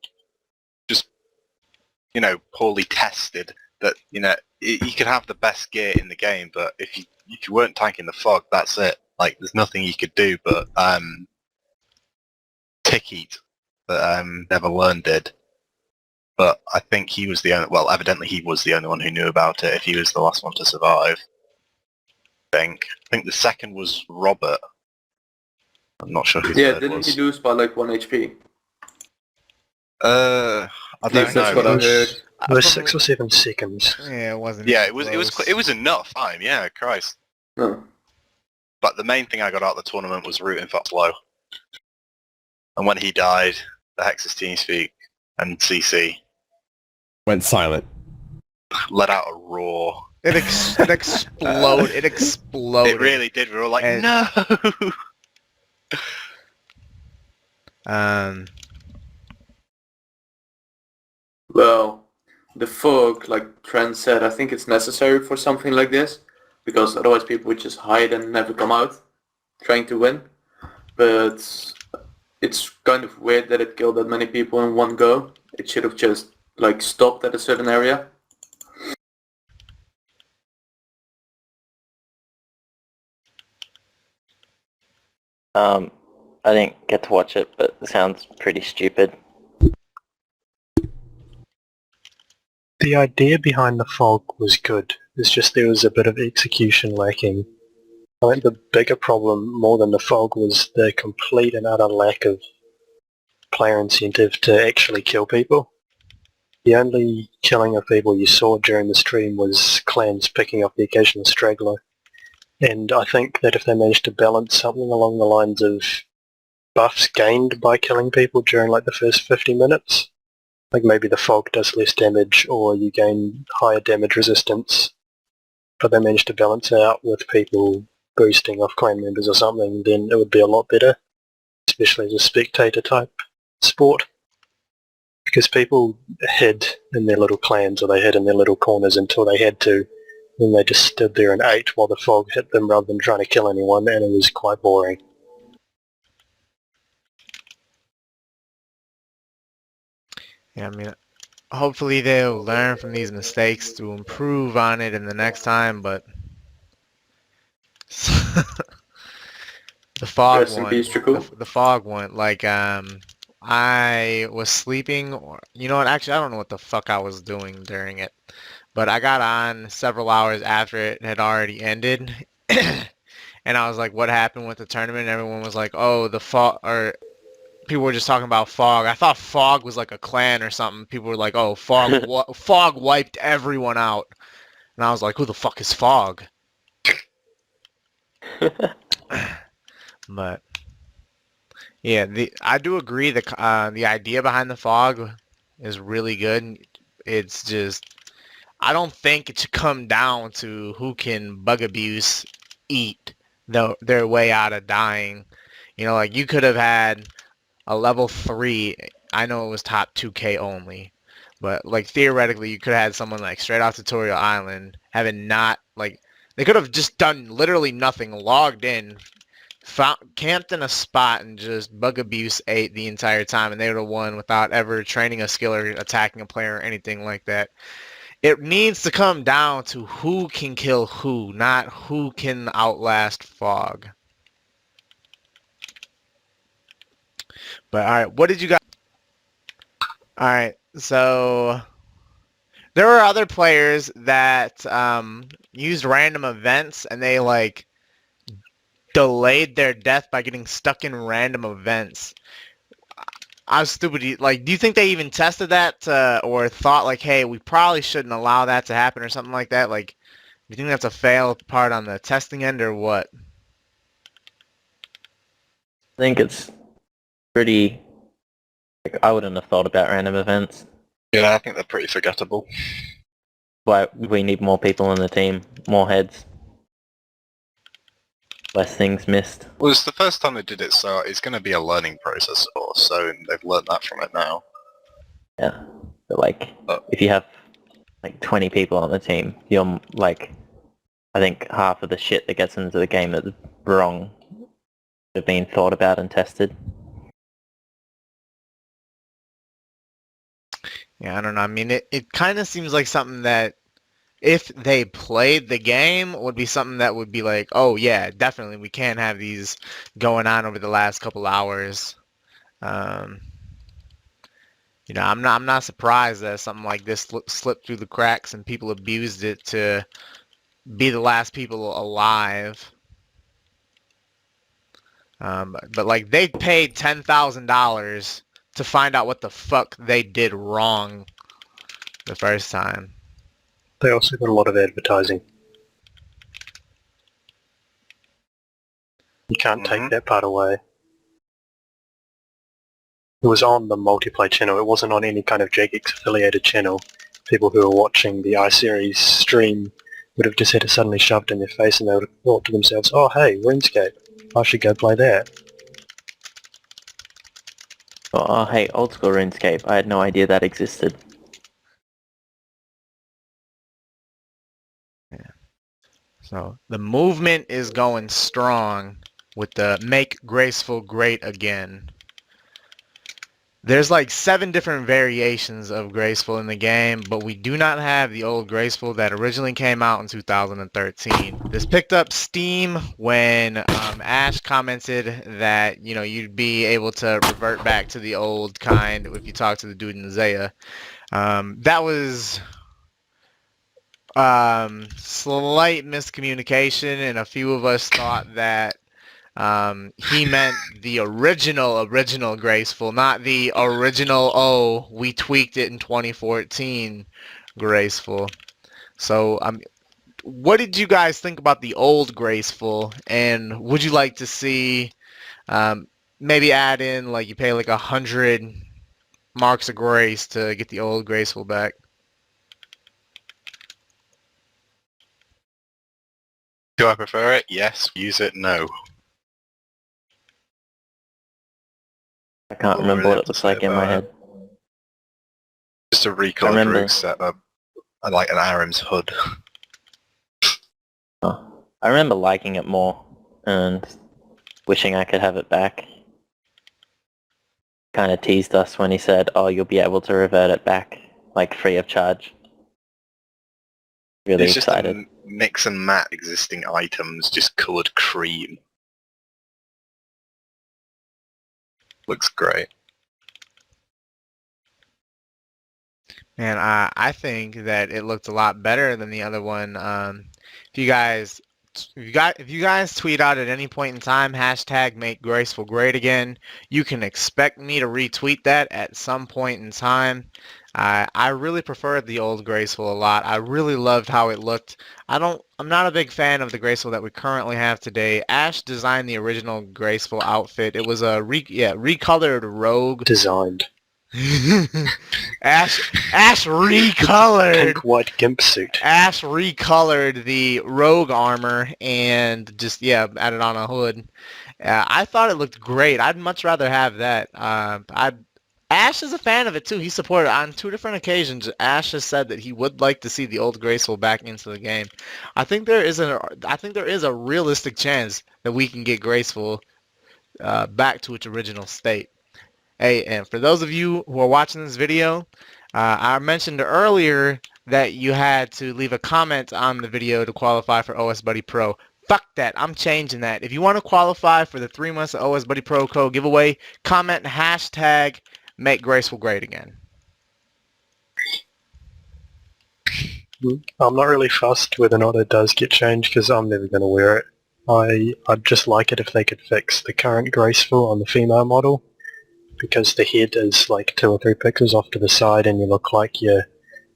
just, poorly tested. That, you could have the best gear in the game, but if you weren't tanking the fog, that's it. Like, there's nothing you could do but tick eat that Never Learn did. But I think he was evidently he was the only one who knew about it if he was the last one to survive. I think the second was Robert. I'm not sure who the Yeah, third didn't was. he lose by like 1 HP? I At don't least that's what know. I heard. It was 6 or 7 seconds. Yeah, it wasn't. Yeah, even it was close. enough time. Yeah, Christ. No. But the main thing I got out of the tournament was rooting for Flo. And when he died, the Hexis TeamSpeak and CC Went silent. let out a roar. It exploded. It exploded. It really did. We were all like, And- no! Well, the fog, like Trent said, I think it's necessary for something like this, because otherwise people would just hide and never come out, trying to win. But it's kind of weird that it killed that many people in one go. It should have just like stopped at a certain area. I didn't get to watch it, but it sounds pretty stupid. The idea behind the fog was good. It's just there was a bit of execution lacking. I think the bigger problem, more than the fog, was the complete and utter lack of player incentive to actually kill people. The only killing of people you saw during the stream was clans picking off the occasional straggler. And I think that if they managed to balance something along the lines of buffs gained by killing people during like the first 50 minutes, like maybe the fog does less damage or you gain higher damage resistance, but they managed to balance it out with people boosting off clan members or something, then it would be a lot better, especially as a spectator type sport. Because people hid in their little clans or they hid in their little corners until they had to, then they just stood there and ate while the fog hit them rather than trying to kill anyone, and it was quite boring. Yeah, I mean, hopefully they'll learn from these mistakes to improve on it in the next time, but the fog Rest in one, peace, Trickool. the fog one, like, I was sleeping, or, you know what, actually, I don't know what the fuck I was doing during it, but I got on several hours after it had already ended, and I was like, what happened with the tournament? And everyone was like, oh, the fog, or people were just talking about fog. I thought fog was like a clan or something. People were like, oh, fog wiped everyone out. And I was like, who the fuck is fog? But yeah, I do agree the idea behind the fog is really good. It's just I don't think it should come down to who can bug abuse eat their way out of dying. You know, like you could have had a level 3, I know it was top 2k only, but like theoretically you could have had someone like straight off Tutorial Island having not, like, they could have just done literally nothing, logged in, camped in a spot and just bug abuse ate the entire time, and they would have won without ever training a skill or attacking a player or anything like that. It needs to come down to who can kill who, not who can outlast fog. But alright, what did you guys... Alright, so there were other players that used random events and they like delayed their death by getting stuck in random events. I was stupid. Like, do you think they even tested that or thought like, hey, we probably shouldn't allow that to happen or something like that? Like, do you think that's a fail part on the testing end or what? I think it's pretty... Like, I wouldn't have thought about random events. Yeah, I think they're pretty forgettable. Why we need more people on the team, more heads, less things missed. Well, it's the first time they did it, so it's going to be a learning process, of course, so they've learned that from it now. Yeah, but like, if you have like 20 people on the team, you're like, I think half of the shit that gets into the game that's wrong have been thought about and tested. Yeah, I don't know. I mean, it kind of seems like something that if they played the game would be something that would be like, oh yeah, definitely we can't have these going on over the last couple hours. You know, I'm not surprised that something like this slipped through the cracks and people abused it to be the last people alive. But like they paid $10,000 to find out what the fuck they did wrong the first time. They also got a lot of advertising. You can't take that part away. It was on the multiplayer channel, it wasn't on any kind of Jagex affiliated channel. People who were watching the iSeries stream would have just had it suddenly shoved in their face and they would have thought to themselves, oh hey, RuneScape, I should go play that. Oh, hey, old school RuneScape, I had no idea that existed. Yeah. So the movement is going strong with the make graceful great again. There's like 7 different variations of Graceful in the game, but we do not have the old Graceful that originally came out in 2013. This picked up steam when Ash commented that, you know, you'd be able to revert back to the old kind if you talk to the dude in Zaya. That was slight miscommunication, and a few of us thought that he meant the original Graceful, not the original, oh, we tweaked it in 2014 Graceful. So, what did you guys think about the old Graceful, and would you like to see maybe add in, like, you pay like 100 marks of grace to get the old Graceful back? Do I prefer it? Yes. Use it? No. I can't What remember really what have it to looks say like in my about head. Just a I recolored remember. rogue set up. I like an Arim's hood. Oh, I remember liking it more and wishing I could have it back. Kind of teased us when he said, "Oh, you'll be able to revert it back, like free of charge." Really It's just excited. a mix and match existing items, just coloured cream. Looks great. And I think that it looked a lot better than the other one. If you guys tweet out at any point in time hashtag make Graceful great again, you can expect me to retweet that at some point in time. I really preferred the old Graceful a lot. I really loved how it looked. I'm not a big fan of the Graceful that we currently have today. Ash designed the original Graceful outfit. It was a recolored rogue. Designed. Ash recolored. Pink white gimp suit. Ash recolored the rogue armor and just added on a hood. I thought it looked great. I'd much rather have that. Ash is a fan of it too. He supported on 2 different occasions. Ash has said that he would like to see the old Graceful back into the game. I think there is a realistic chance that we can get Graceful back to its original state. Hey, and for those of you who are watching this video, I mentioned earlier that you had to leave a comment on the video to qualify for OS Buddy Pro. Fuck that. I'm changing that. If you want to qualify for the 3 months of OS Buddy Pro code giveaway, comment hashtag make Graceful great again. I'm not really fussed whether or not it does get changed because I'm never going to wear it. I'd just like it if they could fix the current Graceful on the female model, because the head is like 2 or 3 pixels off to the side and you look like you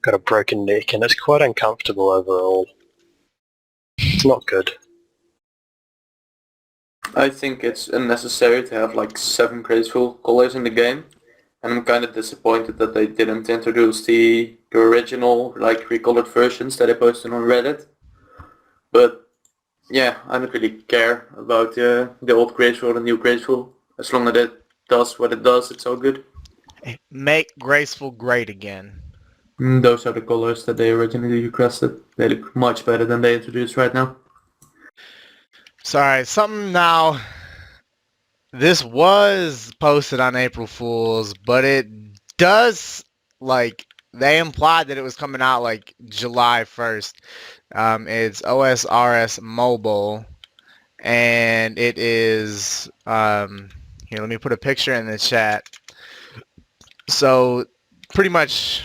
got a broken neck, and it's quite uncomfortable overall. It's not good. I think it's unnecessary to have like 7 graceful colors in the game, and I'm kind of disappointed that they didn't introduce the original like recolored versions that I posted on Reddit. But yeah, I don't really care about the old graceful and the new graceful. As long as it does what it does, it's all good. Make Graceful great again. Those are the colors that they originally requested. They look much better than they introduced right now. Sorry, something now. This was posted on April Fool's, but it does, like, they implied that it was coming out like July 1st. It's OSRS Mobile, and it is, here, let me put a picture in the chat. So, pretty much,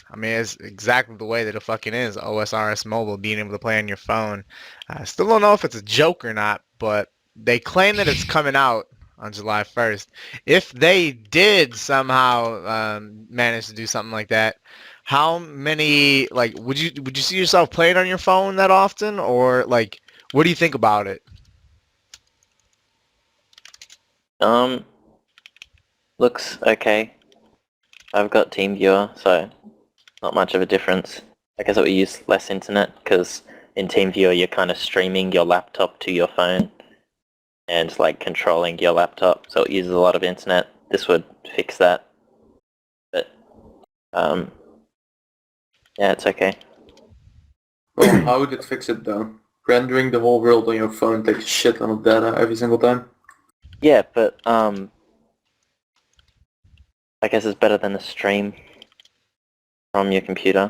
I mean, it's exactly the way that it fucking is, OSRS Mobile, being able to play on your phone. I still don't know if it's a joke or not, but they claim that it's coming out on July 1st. If they did somehow manage to do something like that, how many, like, would you see yourself playing on your phone that often, or like, what do you think about it? Looks okay. I've got TeamViewer, so not much of a difference. I guess it would use less internet, because in TeamViewer you're kind of streaming your laptop to your phone and like controlling your laptop, so it uses a lot of internet. This would fix that. But yeah, it's okay. Well, how would it fix it though? Rendering the whole world on your phone takes a shit ton of data every single time. Yeah, but I guess it's better than a stream from your computer.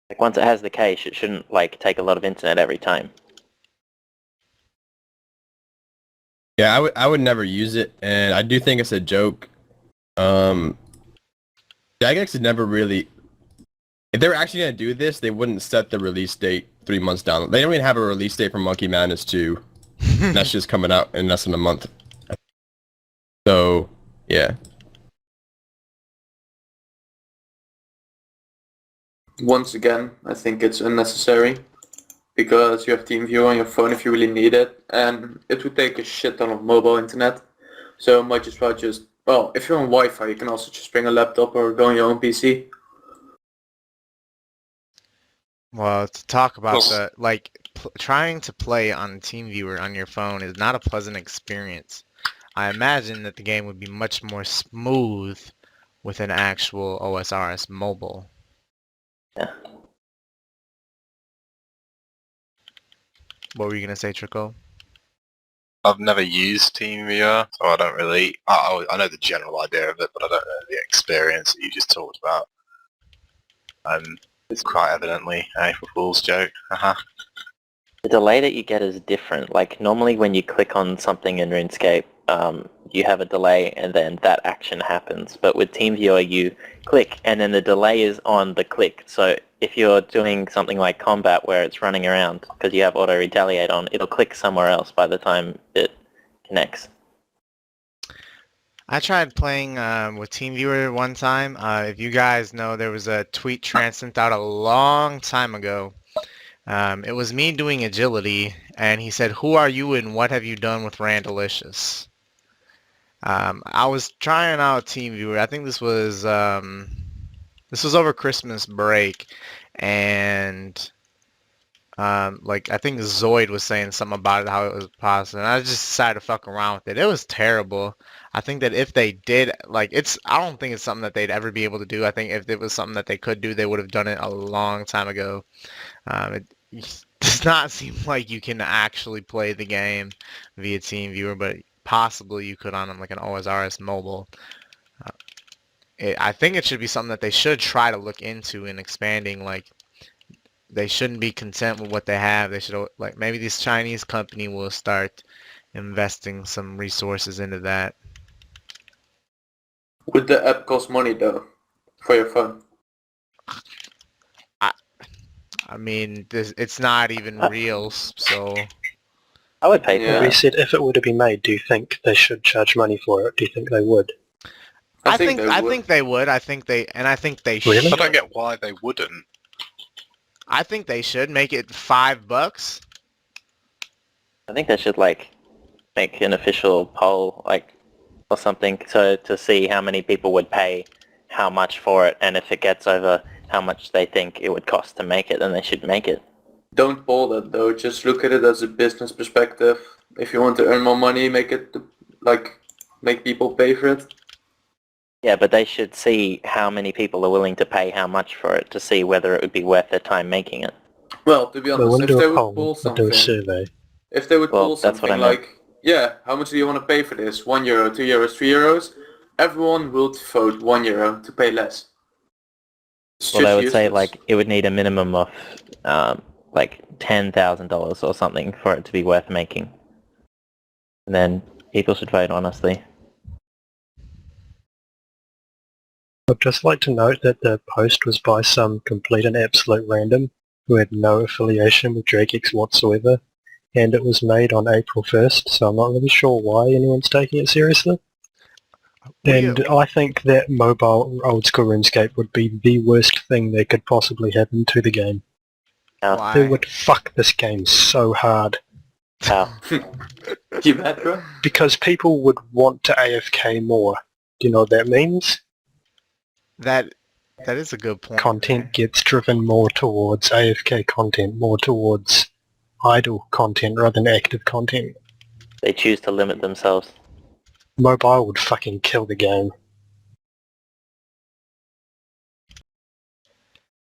Like once it has the cache, it shouldn't like take a lot of internet every time. Yeah, I would never use it, and I do think it's a joke. Jagex had never really. If they were actually gonna do this, they wouldn't set the release date 3 months down. They don't even have a release date for Monkey Madness 2. That's just coming out in less than a month. So, yeah. Once again, I think it's unnecessary because you have TeamViewer on your phone if you really need it, and it would take a shit ton of mobile internet. So might as well just, well, if you're on Wi-Fi, you can also just bring a laptop or go on your own PC. Well, to talk about Well, the trying to play on TeamViewer on your phone is not a pleasant experience. I imagine that the game would be much more smooth with an actual OSRS mobile. Yeah. What were you gonna say, Trickool? I've never used TeamViewer, so I don't really. I know the general idea of it, but I don't know the experience that you just talked about. It's quite evidently a April Fool's joke. The delay that you get is different. Like normally when you click on something in RuneScape, you have a delay and then that action happens. But with TeamViewer, you click and then the delay is on the click. So if you're doing something like combat where it's running around because you have auto retaliate on, it'll click somewhere else by the time it connects. I tried playing with TeamViewer one time. If you guys know, there was a tweet Trance sent out a long time ago. It was me doing agility, and he said, "Who are you and what have you done with Randalicious?" I was trying out TeamViewer. I think this was over Christmas break, and I think Zoid was saying something about it, how it was possible, and I just decided to fuck around with it. It was terrible. I think that if they did, I don't think it's something that they'd ever be able to do. I think if it was something that they could do, they would have done it a long time ago. It does not seem like you can actually play the game via TeamViewer, but possibly you could on like an OSRS mobile. I think it should be something that they should try to look into in expanding. Like, they shouldn't be content with what they have. They should, like, maybe this Chinese company will start investing some resources into that. Would the app cost money though, for your phone? I mean, it's not even real, so I would pay for Yeah. We that. said if it were to be made, do you think they should charge money for it? Do you think they would? I think they would. they would. I think they Really? should. I don't get why they wouldn't. I think they should make it $5. I think they should like make an official poll like or something to see how many people would pay how much for it, and if it gets over how much they think it would cost to make it, then they should make it. Don't poll that though, just look at it as a business perspective. If you want to earn more money, make people pay for it. Yeah, but they should see how many people are willing to pay how much for it to see whether it would be worth their time making it. Well, to be They honest, wouldn't if do they a would poll, poll they'd do a something, survey. if they would Well, pull that's what I something meant. like, yeah, how much do you want to pay for this? €1, €2, €3? Everyone will vote €1 to pay less. It's Well, they just would say useless. like it would need a minimum of like $10,000 or something for it to be worth making. And then people should vote honestly. I'd just like to note that the post was by some complete and absolute random who had no affiliation with Drakex whatsoever, and it was made on April 1st, so I'm not really sure why anyone's taking it seriously. And I think that mobile old school RuneScape would be the worst thing that could possibly happen to the game. How? It would fuck this game so hard. How? You bet, bro. Because people would want to AFK more. Do you know what that means? That is a good point. Content gets driven more towards AFK content, more towards idle content rather than active content. They choose to limit themselves. Mobile would fucking kill the game.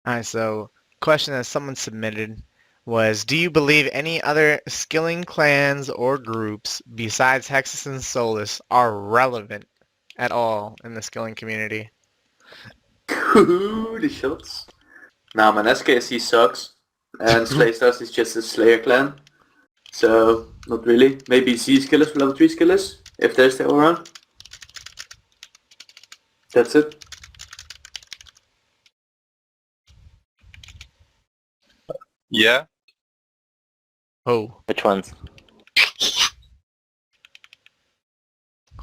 Alright, so question that someone submitted. was, do you believe any other skilling clans or groups besides Hexis and Solus are relevant at all in the skilling community? Ooh, the shots. Nah, man, SKSC sucks. And Slaystars is just a Slayer clan. So, not really. Maybe Z-Skillers for level 3 Skillers, if they're still around. That's it. Yeah. Who? Which ones?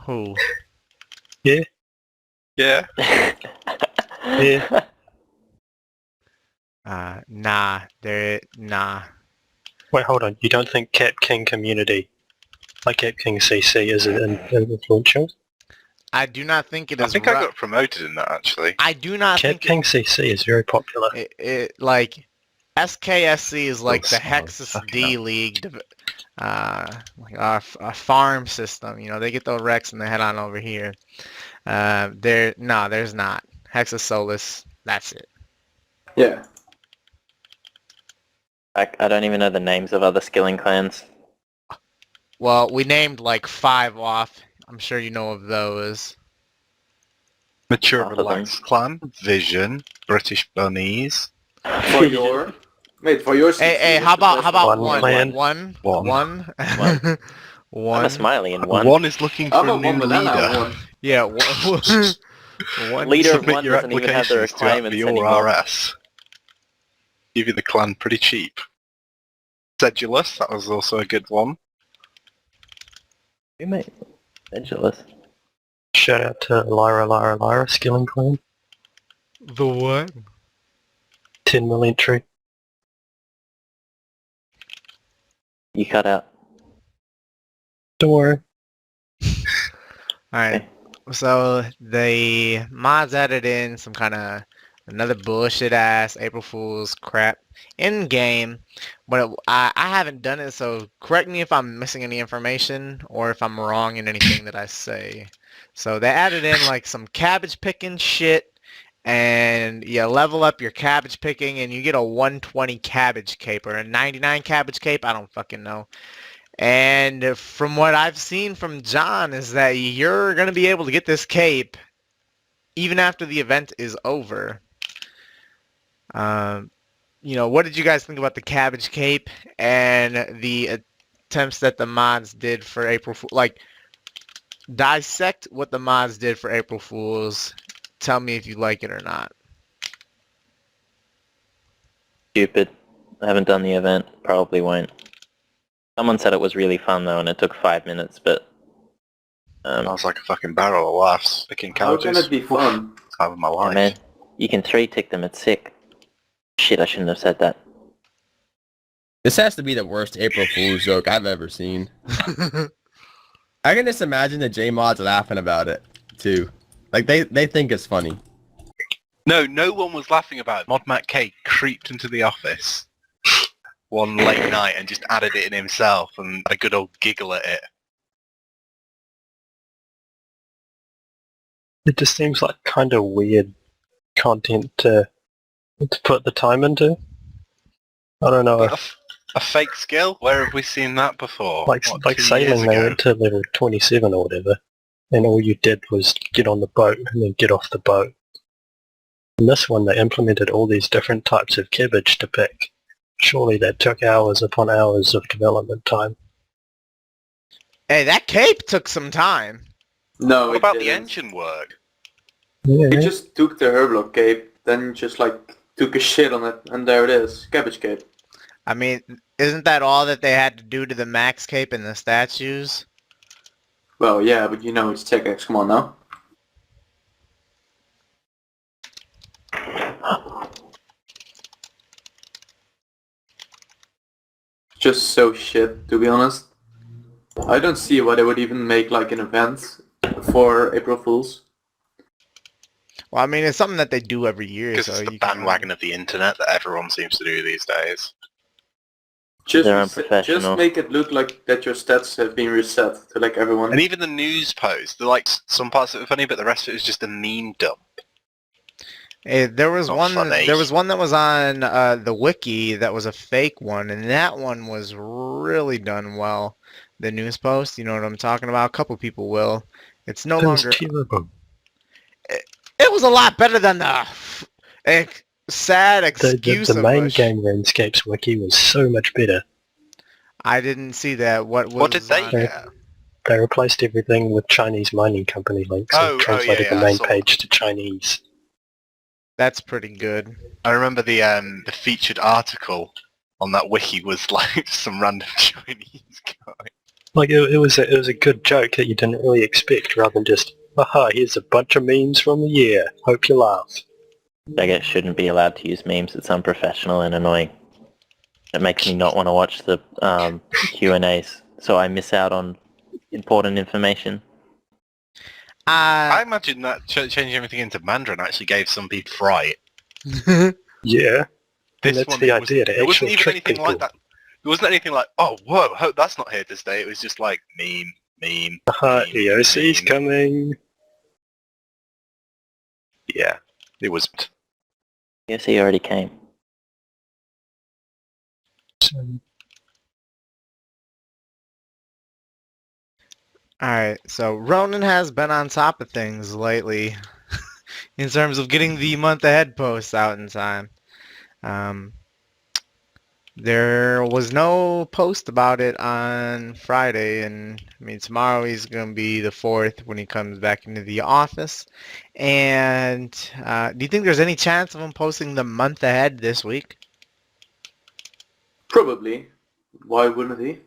Who? Yeah. Yeah. Nah. Nah. Wait, hold on. You don't think Cap King community, like Cap King CC, is influential? I do not think it I is. think I got promoted in that actually. I do not Cap think King CC is very popular. it like SKSC is like the Oh, Hexis fucking D hell. League, like our farm system. You know, they get those wrecks and they head on over here. There's not. Hexis Solus. That's it. Yeah. I don't even know the names of other skilling clans. Well, we named like 5 off. I'm sure you know of those. Mature Half of them. Relaxed Clan, Vision, British Bunnies. For your... Wait, for your... Hey, how about One one? clan. One. I'm One. a smiley in one. One is looking for I'm a a new one banana leader. one. Yeah, one. Leader of Submit one your doesn't even have the applications to requirements your anymore. RS. Give you the clan pretty cheap. Sedulous, that was also a good one. Who made Sedulous? Shout out to Lyra Skilling Clan. The what? 10 mil entry. You cut out. Don't worry. Alright, so the mods added in some kind of another bullshit ass April Fool's crap in game, but I haven't done it, so correct me if I'm missing any information or if I'm wrong in anything that I say. So they added in like some cabbage picking shit, and you level up your cabbage picking and you get a 120 cabbage cape or a 99 cabbage cape, I don't fucking know. And from what I've seen from John is that you're going to be able to get this cape even after the event is over. You know, what did you guys think about the cabbage cape and the attempts that the mods did for April Fool? Like, dissect what the mods did for April Fools. Tell me if you like it or not. Stupid. I haven't done the event. Probably won't. Someone said it was really fun though, and it took 5 minutes, but... I was like a fucking barrel of laughs picking How couches. can it be fun? Time of my Yeah, life. man, you can 3-tick them, it's sick. Shit, I shouldn't have said that. This has to be the worst April Fool's joke I've ever seen. I can just imagine the J-Mods laughing about it, too. Like, they think it's funny. No one was laughing about it. Mod Matt K creeped into the office one late night and just added it in himself and had a good old giggle at it. It just seems like kind of weird content to put the time into. I don't know. A fake skill? Where have we seen that before? Like 2 years sailing, they ago? went to level 27 or whatever, and all you did was get on the boat and then get off the boat. In this one, they implemented all these different types of cabbage to pick. Surely that took hours upon hours of development time. Hey, that cape took some time. No, What it about the didn't. engine work? Yeah, He just took the Herblock cape, then just like took a shit on it, and there it is. Cabbage cape. I mean, isn't that all that they had to do to the max cape and the statues? Well, yeah, but you know it's Tech X, come on now. Just so shit, to be honest. I don't see why they would even make like an event for April Fools. Well, I mean, it's something that they do every year. Because So it's the you can- bandwagon of the internet that everyone seems to do these days. They're Just unprofessional. make it look like that your stats have been reset to like everyone. And even the news post, they're like some parts of it are funny, but the rest of it is just a meme dump. There was Not one. funny. There was one that was on the wiki that was a fake one, and that one was really done well. The news post, you know what I'm talking about? A couple people will. It's no That was longer. terrible. It was a lot better than the sad The excuse the of main a. game RuneScape's wiki was so much better. I didn't see that. What was? What did they on- get? They replaced everything with Chinese mining company links and Oh, translated yeah, the I main saw. page to Chinese. That's pretty good. I remember the featured article on that wiki was like some random Chinese guy. Like it was a good joke that you didn't really expect, rather than just, haha, here's a bunch of memes from the year. Hope you laugh. I guess shouldn't be allowed to use memes. It's unprofessional and annoying. It makes me not want to watch the Q&As, so I miss out on important information. I imagine that changing everything into Mandarin actually gave some people fright. Yeah, This that's one, the it idea, to it wasn't actually even trick anything people. like that. It wasn't anything like, oh, whoa, hope that's not here to stay. It was just like, meme. Haha, meme, EOC's meme. coming. Yeah, it was. Yes, he already came. Alright, so Ronan has been on top of things lately in terms of getting the month ahead posts out in time. There was no post about it on Friday, and I mean tomorrow he's gonna be the 4th when he comes back into the office. And do you think there's any chance of him posting the month ahead this week? Probably. Why wouldn't he?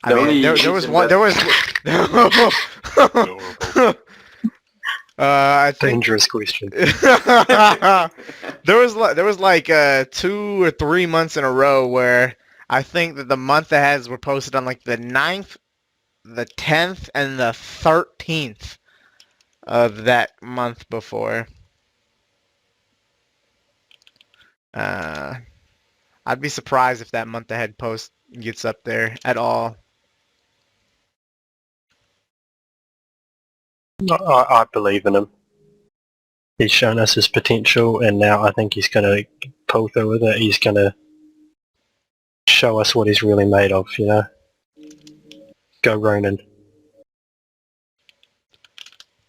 I mean, there was one. There was. I think Dangerous question. there was like 2 or 3 months in a row where I think that the month aheads were posted on like the 9th, the 10th, and the 13th of that month before. I'd be surprised if that month ahead post gets up there at all. I believe in him. He's shown us his potential, and now I think he's going to pull through with it. He's going to show us what he's really made of, you know? Go Ronan.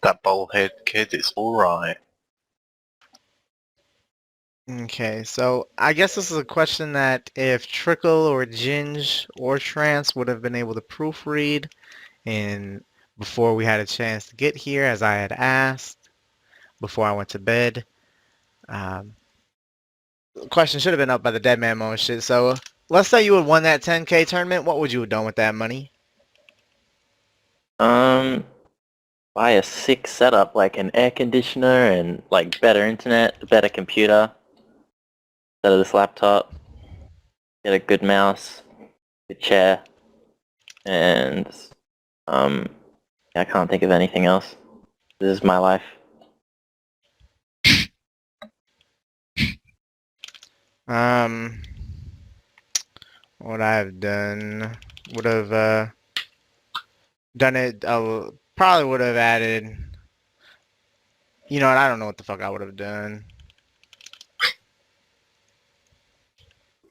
That bald-head kid is alright. Okay, so I guess this is a question that if Trickool or Ginge or Trance would have been able to proofread and before we had a chance to get here, as I had asked before I went to bed. The question should have been up by the Dead Man Mo shit. So let's say you had won that 10K tournament. What would you have done with that money? Buy a sick setup, like an air conditioner and like better internet, a better computer instead of this laptop. Get a good mouse, good chair, and I can't think of anything else. This is my life. What I've done would have done it. Probably would have added. You know what? I don't know what the fuck I would have done.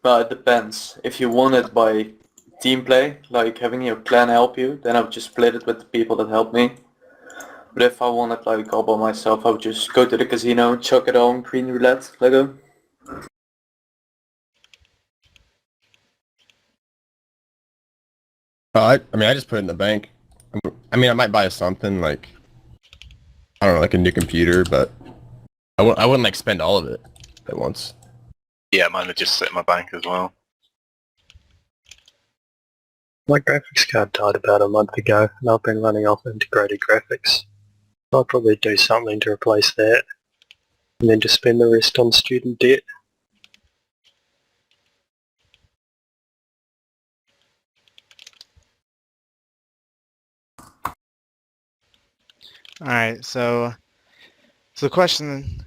Well, it depends. If you want it by team play, like having your clan help you, then I would just split it with the people that help me. But if I want it like all by myself, I would just go to the casino, chuck it on green roulette, Lego. I mean, I just put it in the bank. I mean, I might buy something like, I don't know, like a new computer, but I wouldn't like spend all of it at once. Yeah, mine would just sit in my bank as well. My graphics card died about a month ago, and I've been running off integrated graphics. I'll probably do something to replace that, and then just spend the rest on student debt. Alright, so the question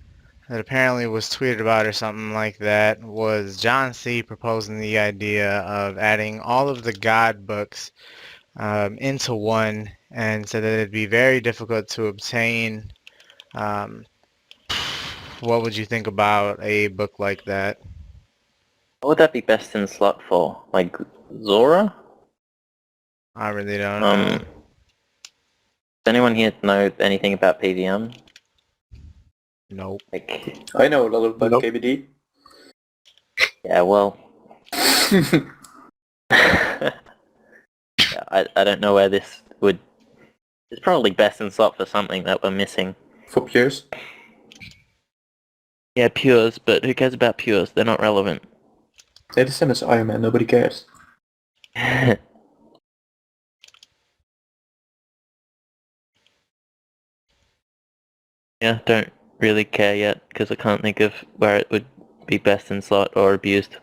that apparently was tweeted about or something like that was John C. proposing the idea of adding all of the God books into one, and said that it'd be very difficult to obtain what would you think about a book like that? What would that be best in slot for? Like Zora? I really don't know. Does anyone here know anything about PVM? Nope. Like, I know a lot about Nope. KBD. yeah, well, yeah, I don't know where this would. It's probably best in slot for something that we're missing. For Pures. Yeah, pures, but who cares about pures? They're not relevant. They're the same as Iron Man, nobody cares. Yeah, don't really care yet because I can't think of where it would be best in slot or abused.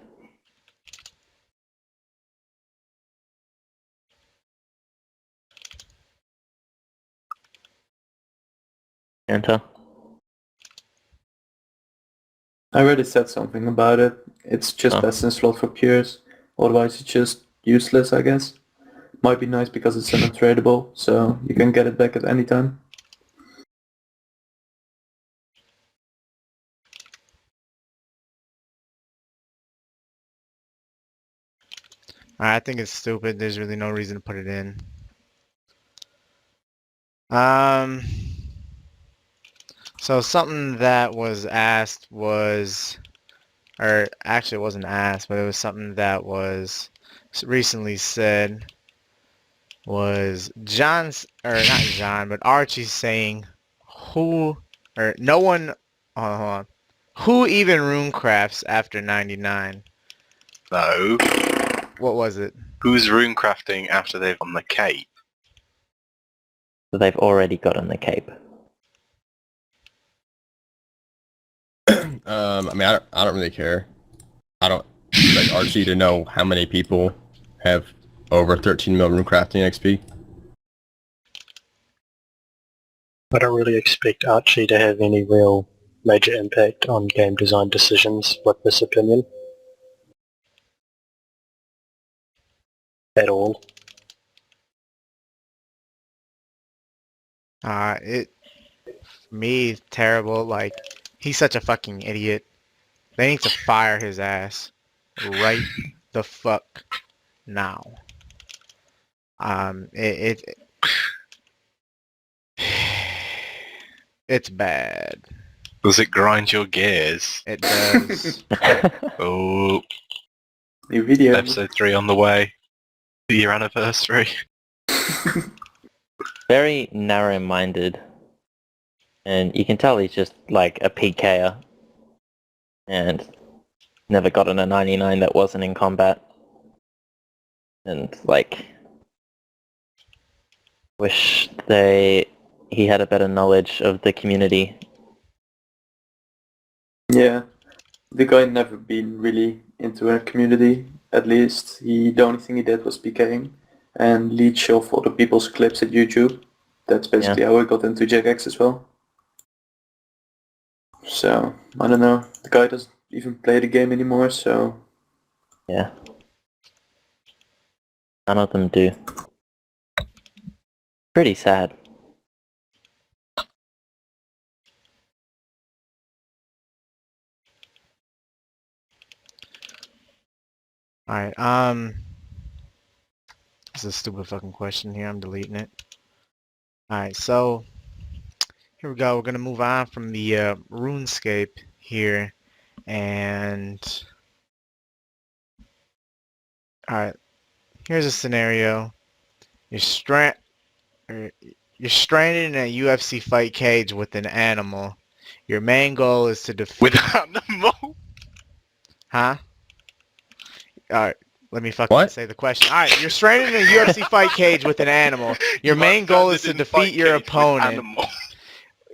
Enter. I already said something about it. It's just Oh. best in slot for Pures. Otherwise it's just useless, I guess. Might be nice because it's an untradeable, so you can get it back at any time. I think it's stupid. There's really no reason to put it in. So something that was asked was, or actually it wasn't asked, but it was something that was recently said was John's, or not John, but Archie saying who, or no one, hold on, who even rune crafts after 99? No. What was it? Who's rune crafting after they've on the cape? So they've already gotten the cape. I mean, I don't really care. I don't expect Archie to know how many people have over 13 mil rune crafting XP. I don't really expect Archie to have any real major impact on game design decisions with this opinion. At all. Me, terrible. Like, he's such a fucking idiot. They need to fire his ass right the fuck now. It's bad. Does it grind your gears? It does. Oh, New video. episode 3 on the way. Your anniversary. Very narrow-minded. And you can tell he's just like a PKer. And never gotten a 99 that wasn't in combat. And like, wish he had a better knowledge of the community. Yeah. The guy never been really into a community, at least. The only thing he did was PKing and lead shelf other people's clips at YouTube. That's basically how I got into JX as well. So, I don't know. The guy doesn't even play the game anymore, so... Yeah. None of them do. Pretty sad. Alright, this is a stupid fucking question here. I'm deleting it. Alright, so here we go. We're gonna move on from the RuneScape here, and alright, here's a scenario. You're stranded in a UFC fight cage with an animal. Your main goal is to defeat... With animal? Huh? Alright, let me fucking What? say the question. Alright, you're stranded in a UFC fight cage with an animal. Your main goal is to defeat your opponent.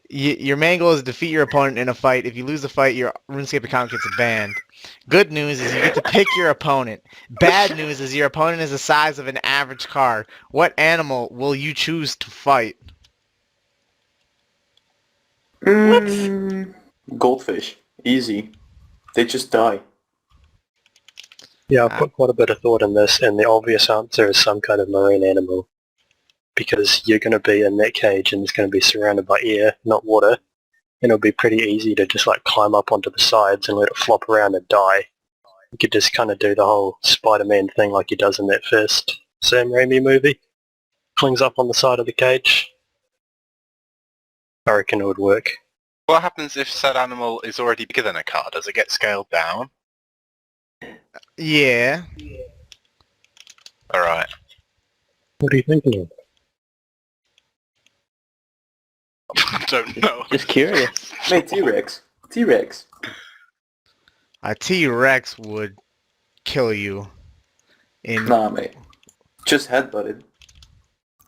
Your main goal is to defeat your opponent in a fight. If you lose the fight, your RuneScape account gets banned. Good news is you get to pick your opponent. Bad news is your opponent is the size of an average car. What animal will you choose to fight? Goldfish. Easy. They just die. Yeah, I've put quite a bit of thought in this, and the obvious answer is some kind of marine animal. Because you're going to be in that cage and it's going to be surrounded by air, not water. and it'll be pretty easy to just like climb up onto the sides and let it flop around and die. You could just kind of do the whole Spider-Man thing like he does in that first Sam Raimi movie. Clings up on the side of the cage. I reckon it would work. What happens if said animal is already bigger than a car? Does it get scaled down? Yeah. Alright. What are you thinking of? I don't know. Just curious. Mate, T-Rex. T-Rex. A T-Rex would kill you. Nah, mate. Just headbutt it.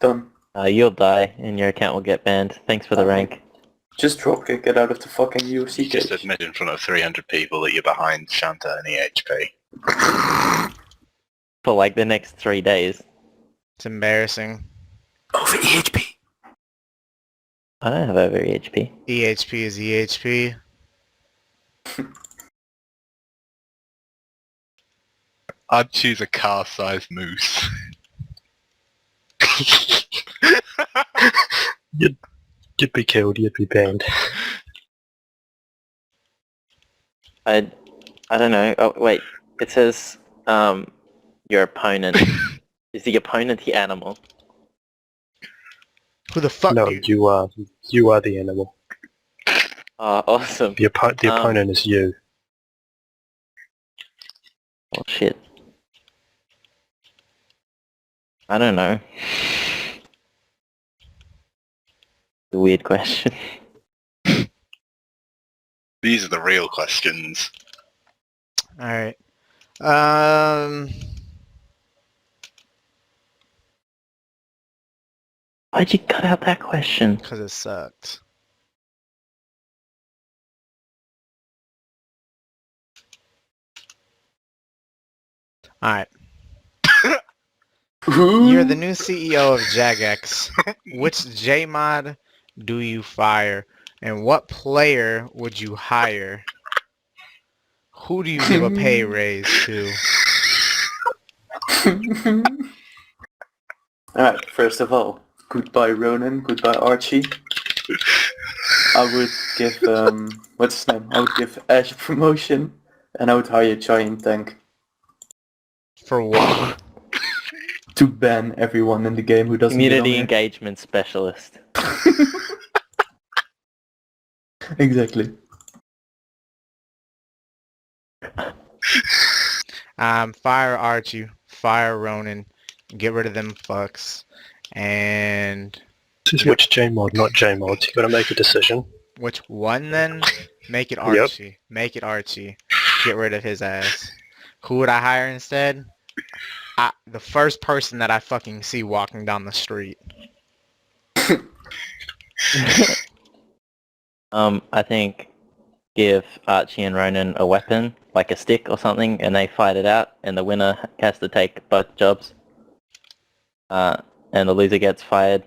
Done. You'll die and your account will get banned. Thanks for the rank. Just dropkick it out of the fucking UFC You just cage. admit in front of 300 people that you're behind Shanta and EHP. For like the next 3 days. It's embarrassing. Over EHP. I don't have over EHP. EHP is EHP. I'd choose a car-sized moose. You'd be killed, you'd be banned. I don't know. Oh wait, it says your opponent. Is the opponent the animal? Who the fuck No, do you... you are the animal. Oh, awesome. The opponent is you. Oh shit. I don't know. A weird question. These are the real questions. Alright. Why'd you cut out that question? Because it sucked. Alright. You're the new CEO of Jagex. Which Jmod do you fire? And what player would you hire? Who do you give a pay raise to? Alright, first of all, goodbye Ronan, goodbye Archie. I would give, what's his name? I would give Ash a promotion, and I would hire Giant Tank For what? to ban everyone in the game who doesn't Community get engagement specialist. Exactly. Fire Archie, fire Ronan, get rid of them fucks, and This is which Jmod, not Jmods. You gotta make a decision. which one then? Make it Archie. Make it Archie. Get rid of his ass. Who would I hire instead? The first person that I fucking see walking down the street. I think give Archie and Ronan a weapon, like a stick or something, and they fight it out, and the winner has to take both jobs. And the loser gets fired.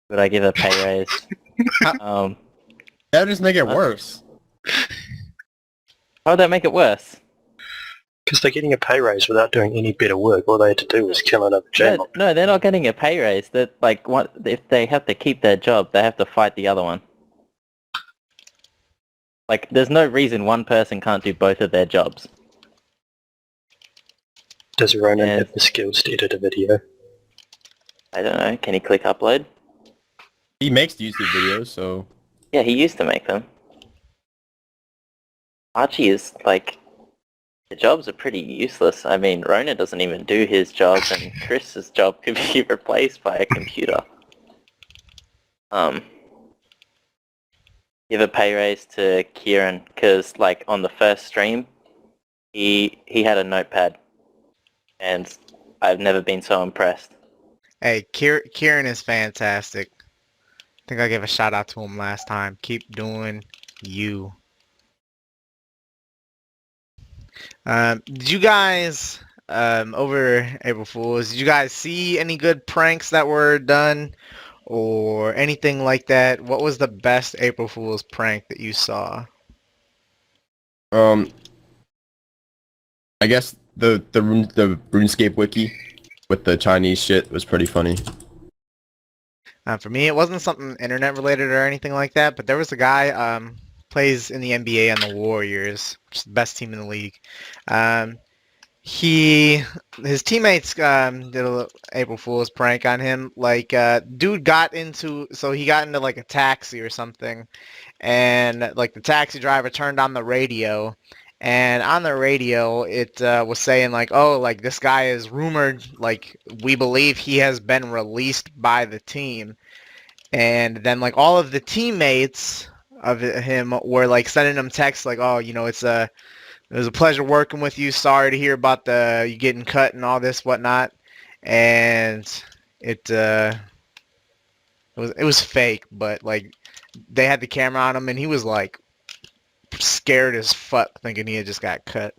Would I give a pay raise? That would just make it worse. How would that make it worse? Because they're getting a pay raise without doing any better work. All they had to do was kill another Jmod. No, they're not getting a pay raise. That like, what if they have to keep their job? They have to fight the other one. Like, there's no reason one person can't do both of their jobs. Does Ronan Yes. have the skills to edit a video? I don't know. Can he click upload? He makes YouTube videos, so... Yeah, he used to make them. Archie is, like, the jobs are pretty useless. I mean, Rona doesn't even do his job, and Chris's job could be replaced by a computer. Give a pay raise to Kieran, because, like, on the first stream, he had a notepad, and I've never been so impressed. Hey, Kieran is fantastic. I think I gave a shout out to him last time. Keep doing you. Did you guys, over April Fools, did you guys see any good pranks that were done or anything like that? What was the best April Fool's prank that you saw? I guess the RuneScape wiki with the Chinese shit was pretty funny. For me, it wasn't something internet related or anything like that, but there was a guy plays in the NBA on the Warriors, which is the best team in the league. Um, he his teammates did a April Fool's prank on him. Like, dude he got into like a taxi or something, and like the taxi driver turned on the radio, and on the radio it was saying like, oh, like this guy is rumored, like we believe he has been released by the team, and then like all of the teammates of him were like sending him texts like, oh, it was a pleasure working with you. Sorry to hear about you getting cut and all this whatnot. And it was fake, but like they had the camera on him, and he was like scared as fuck, thinking he had just got cut.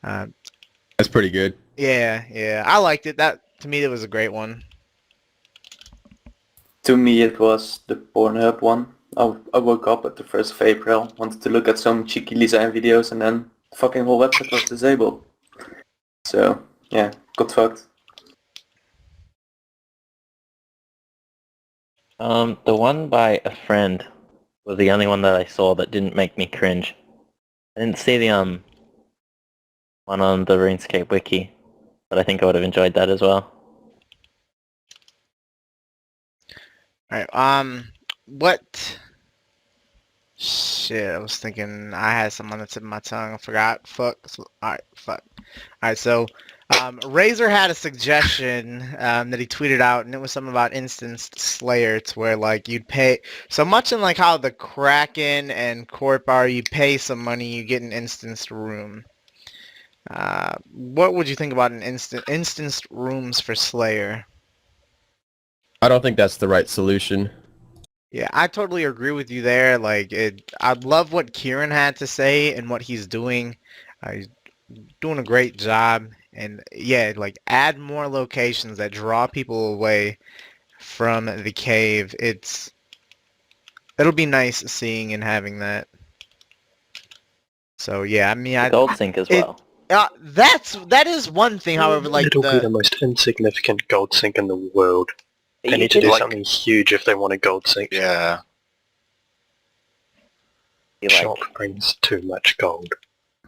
That's pretty good. Yeah, I liked it. That to me, it was a great one. To me, it was the Pornhub one. I woke up at the 1st of April, wanted to look at some cheeky Lisa videos, and then the fucking whole website was disabled. So, yeah, got fucked. The one by a friend was the only one that I saw that didn't make me cringe. I didn't see the one on the RuneScape wiki, but I think I would have enjoyed that as well. Alright, what? Shit, I was thinking I had something on the tip of my tongue. I forgot. Fuck. Alright, fuck. Alright, so Razor had a suggestion that he tweeted out, and it was something about instanced Slayer, to where like you'd pay so much in like how the Kraken and Corp are. You pay some money, you get an instanced room. What would you think about an instanced rooms for Slayer? I don't think that's the right solution. Yeah, I totally agree with you there. Like, I love what Kieran had to say and what he's doing. He's doing a great job. And yeah, like add more locations that draw people away from the cave. It'll be nice seeing and having that. So yeah, I mean, The gold sink as well. that is one thing. However, like it'll be the most insignificant gold sink in the world. They You need to could, do like- something huge if they want a gold sink. Yeah. be Shop like, brings too much gold.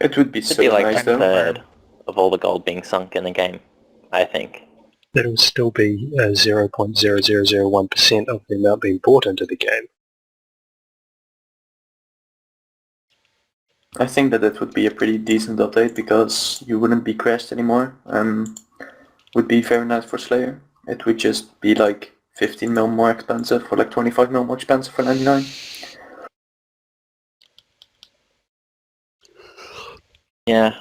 It would be should so be like nice a though. third of all the gold being sunk in the game, I think. It'll still be 0.0001% of the amount being bought into the game. I think that it would be a pretty decent update because you wouldn't be crashed anymore. Would be very nice for Slayer. It would just be like 15 mil more expensive or like 25 mil more expensive for 99. Yeah,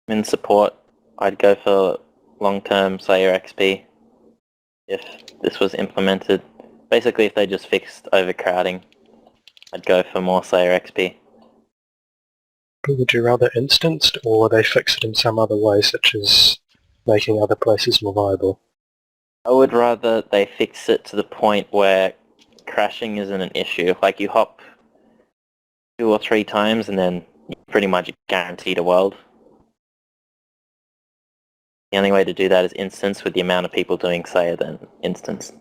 in support, I'd go for long-term Slayer XP if this was implemented. Basically, if they just fixed overcrowding, I'd go for more Slayer XP. But would you rather instanced, or would they fix it in some other way, such as making other places more viable? I would rather they fix it to the point where crashing isn't an issue. Like you hop 2 or 3 times and then you're pretty much guaranteed a world. The only way to do that is instance with the amount of people doing Slayer than instance.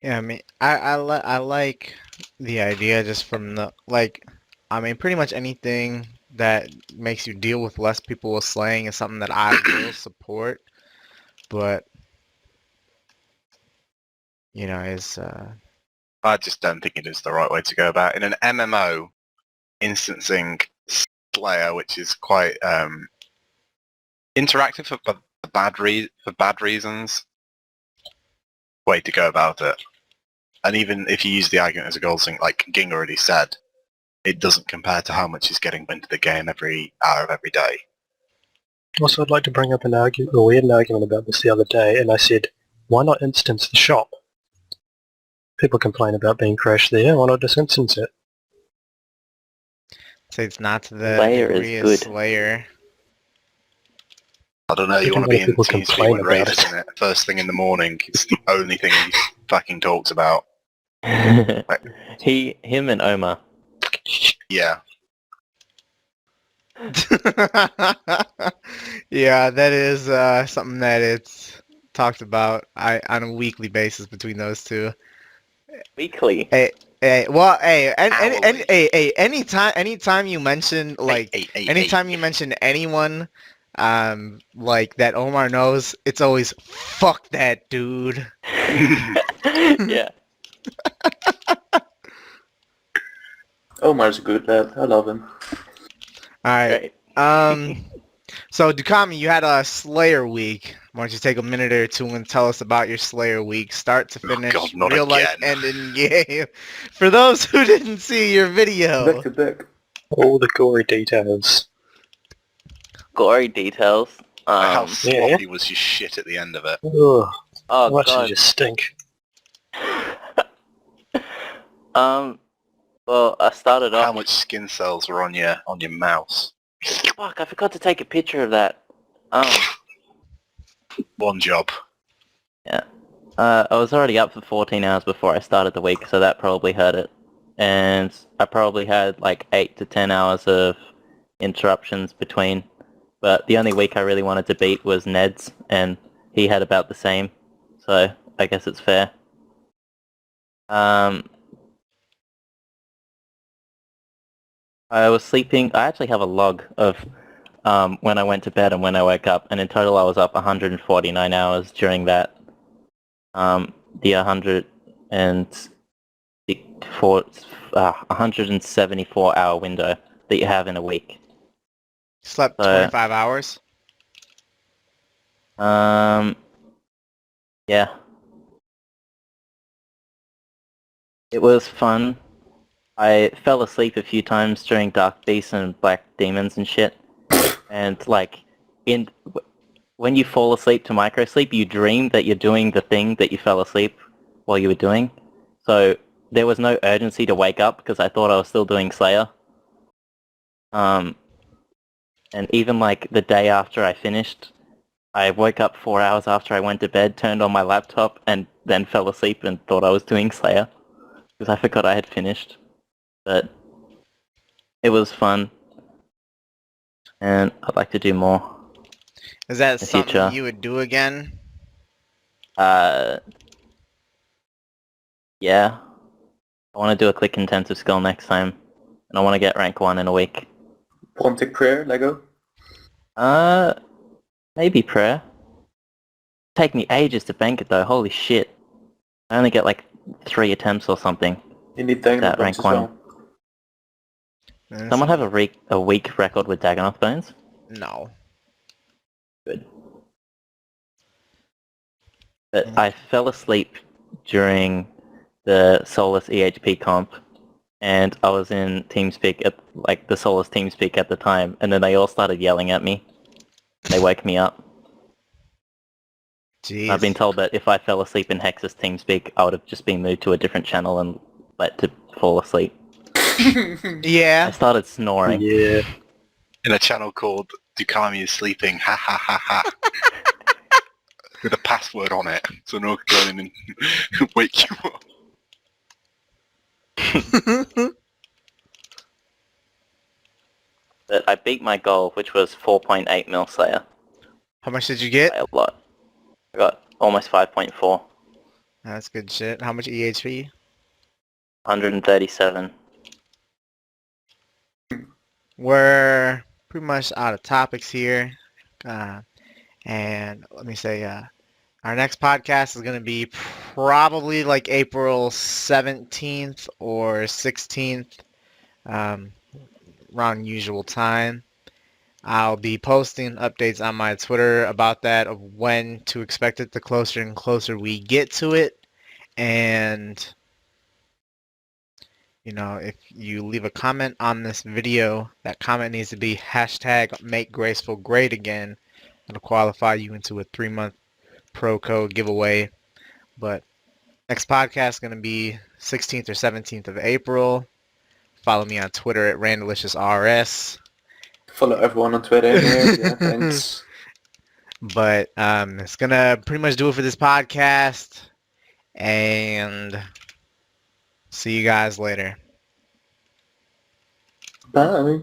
Yeah, I mean, I like the idea just from the, like, I mean, pretty much anything that makes you deal with less people with slaying is something that I will support, but, I just don't think it is the right way to go about it. In an MMO, instancing Slayer, which is quite interactive for bad reasons, way to go about it. And even if you use the argument as a gold sink, like Ging already said, it doesn't compare to how much is getting into the game every hour of every day. Also, I'd like to bring up we had an argument about this the other day, and I said, why not instance the shop? People complain about being crashed there, why not just instance it? say it's not to the Slayer degree is as good. Slayer. I don't know, you Different want to be way in people TeamSpeak complain when about Razor's it. in it. First thing in the morning, it's the only thing he fucking talks about. Him and Omar. Yeah. Yeah, that is something that it's talked about on a weekly basis between those two. Weekly. Hey, well, Hourly. anytime you mention anytime you mention anyone, like that Omar knows, it's always fuck that dude. Yeah. Omar's a good lad. I love him. All right. Great. So Dookami, you had a Slayer week. Why don't you take a minute or two and tell us about your Slayer week, start to Oh, finish, God, not real life again. and in game. For those who didn't see your video. Back to back. All the gory details. Gory details. How Um. sloppy was your shit at the end of it? Ugh, Oh I'll actually god. just stink. Well, I started How off. much skin cells were on your mouse? Fuck! I forgot to take a picture of that. One job. I was already up for 14 hours before I started the week, so that probably hurt it. And I probably had like 8 to 10 hours of interruptions between. But the only week I really wanted to beat was Ned's, and he had about the same. So I guess it's fair. I was sleeping. I actually have a log of when I went to bed and when I woke up, and in total I was up 149 hours during that. The 174 hour window that you have in a week. Slept 25 hours. Yeah. It was fun. I fell asleep a few times during Dark Beasts and Black Demons and shit. And like, when you fall asleep to microsleep, you dream that you're doing the thing that you fell asleep while you were doing. So there was no urgency to wake up because I thought I was still doing Slayer. And even like the day after I finished, I woke up 4 hours after I went to bed, turned on my laptop, and then fell asleep and thought I was doing Slayer because I forgot I had finished. But it was fun, and I'd like to do more. Is that The something future. you would do again? Yeah. I want to do a click intensive skill next time, and I want to get rank 1 in a week. Promptic prayer, Lego. Maybe prayer. Take me ages to bank it though, holy shit. I only get like 3 attempts or something. You need Dagon That Bones rank as 1. well. Someone have a weak record with Dagonoth Bones? No. Good. But I fell asleep during the Solus EHP comp, and I was in TeamSpeak at like the Solus TeamSpeak at the time, and then they all started yelling at me. They woke me up. Jeez. I've been told that if I fell asleep in Hexis TeamSpeak, I would have just been moved to a different channel and let to fall asleep. I Yeah. started snoring. Yeah. In a channel called Dookami is sleeping, ha ha ha ha. With a password on it, so no one can go in and wake you up. But I beat my goal, which was 4.8 mil Slayer, How much did you get? by a lot. I got almost 5.4. That's good shit. How much EHP? 137. We're pretty much out of topics here. And let me say, our next podcast is going to be probably like April 17th or 16th, around usual time. I'll be posting updates on my Twitter about that, of when to expect it the closer and closer we get to it. And, you know, if you leave a comment on this video, that comment needs to be hashtag make graceful great again. It'll qualify you into a 3-month pro code giveaway. But next podcast is going to be 16th or 17th of April. Follow me on Twitter at RandalicioursRS. Follow everyone on Twitter in here. Yeah, thanks. But it's going to pretty much do it for this podcast. And see you guys later. Bye.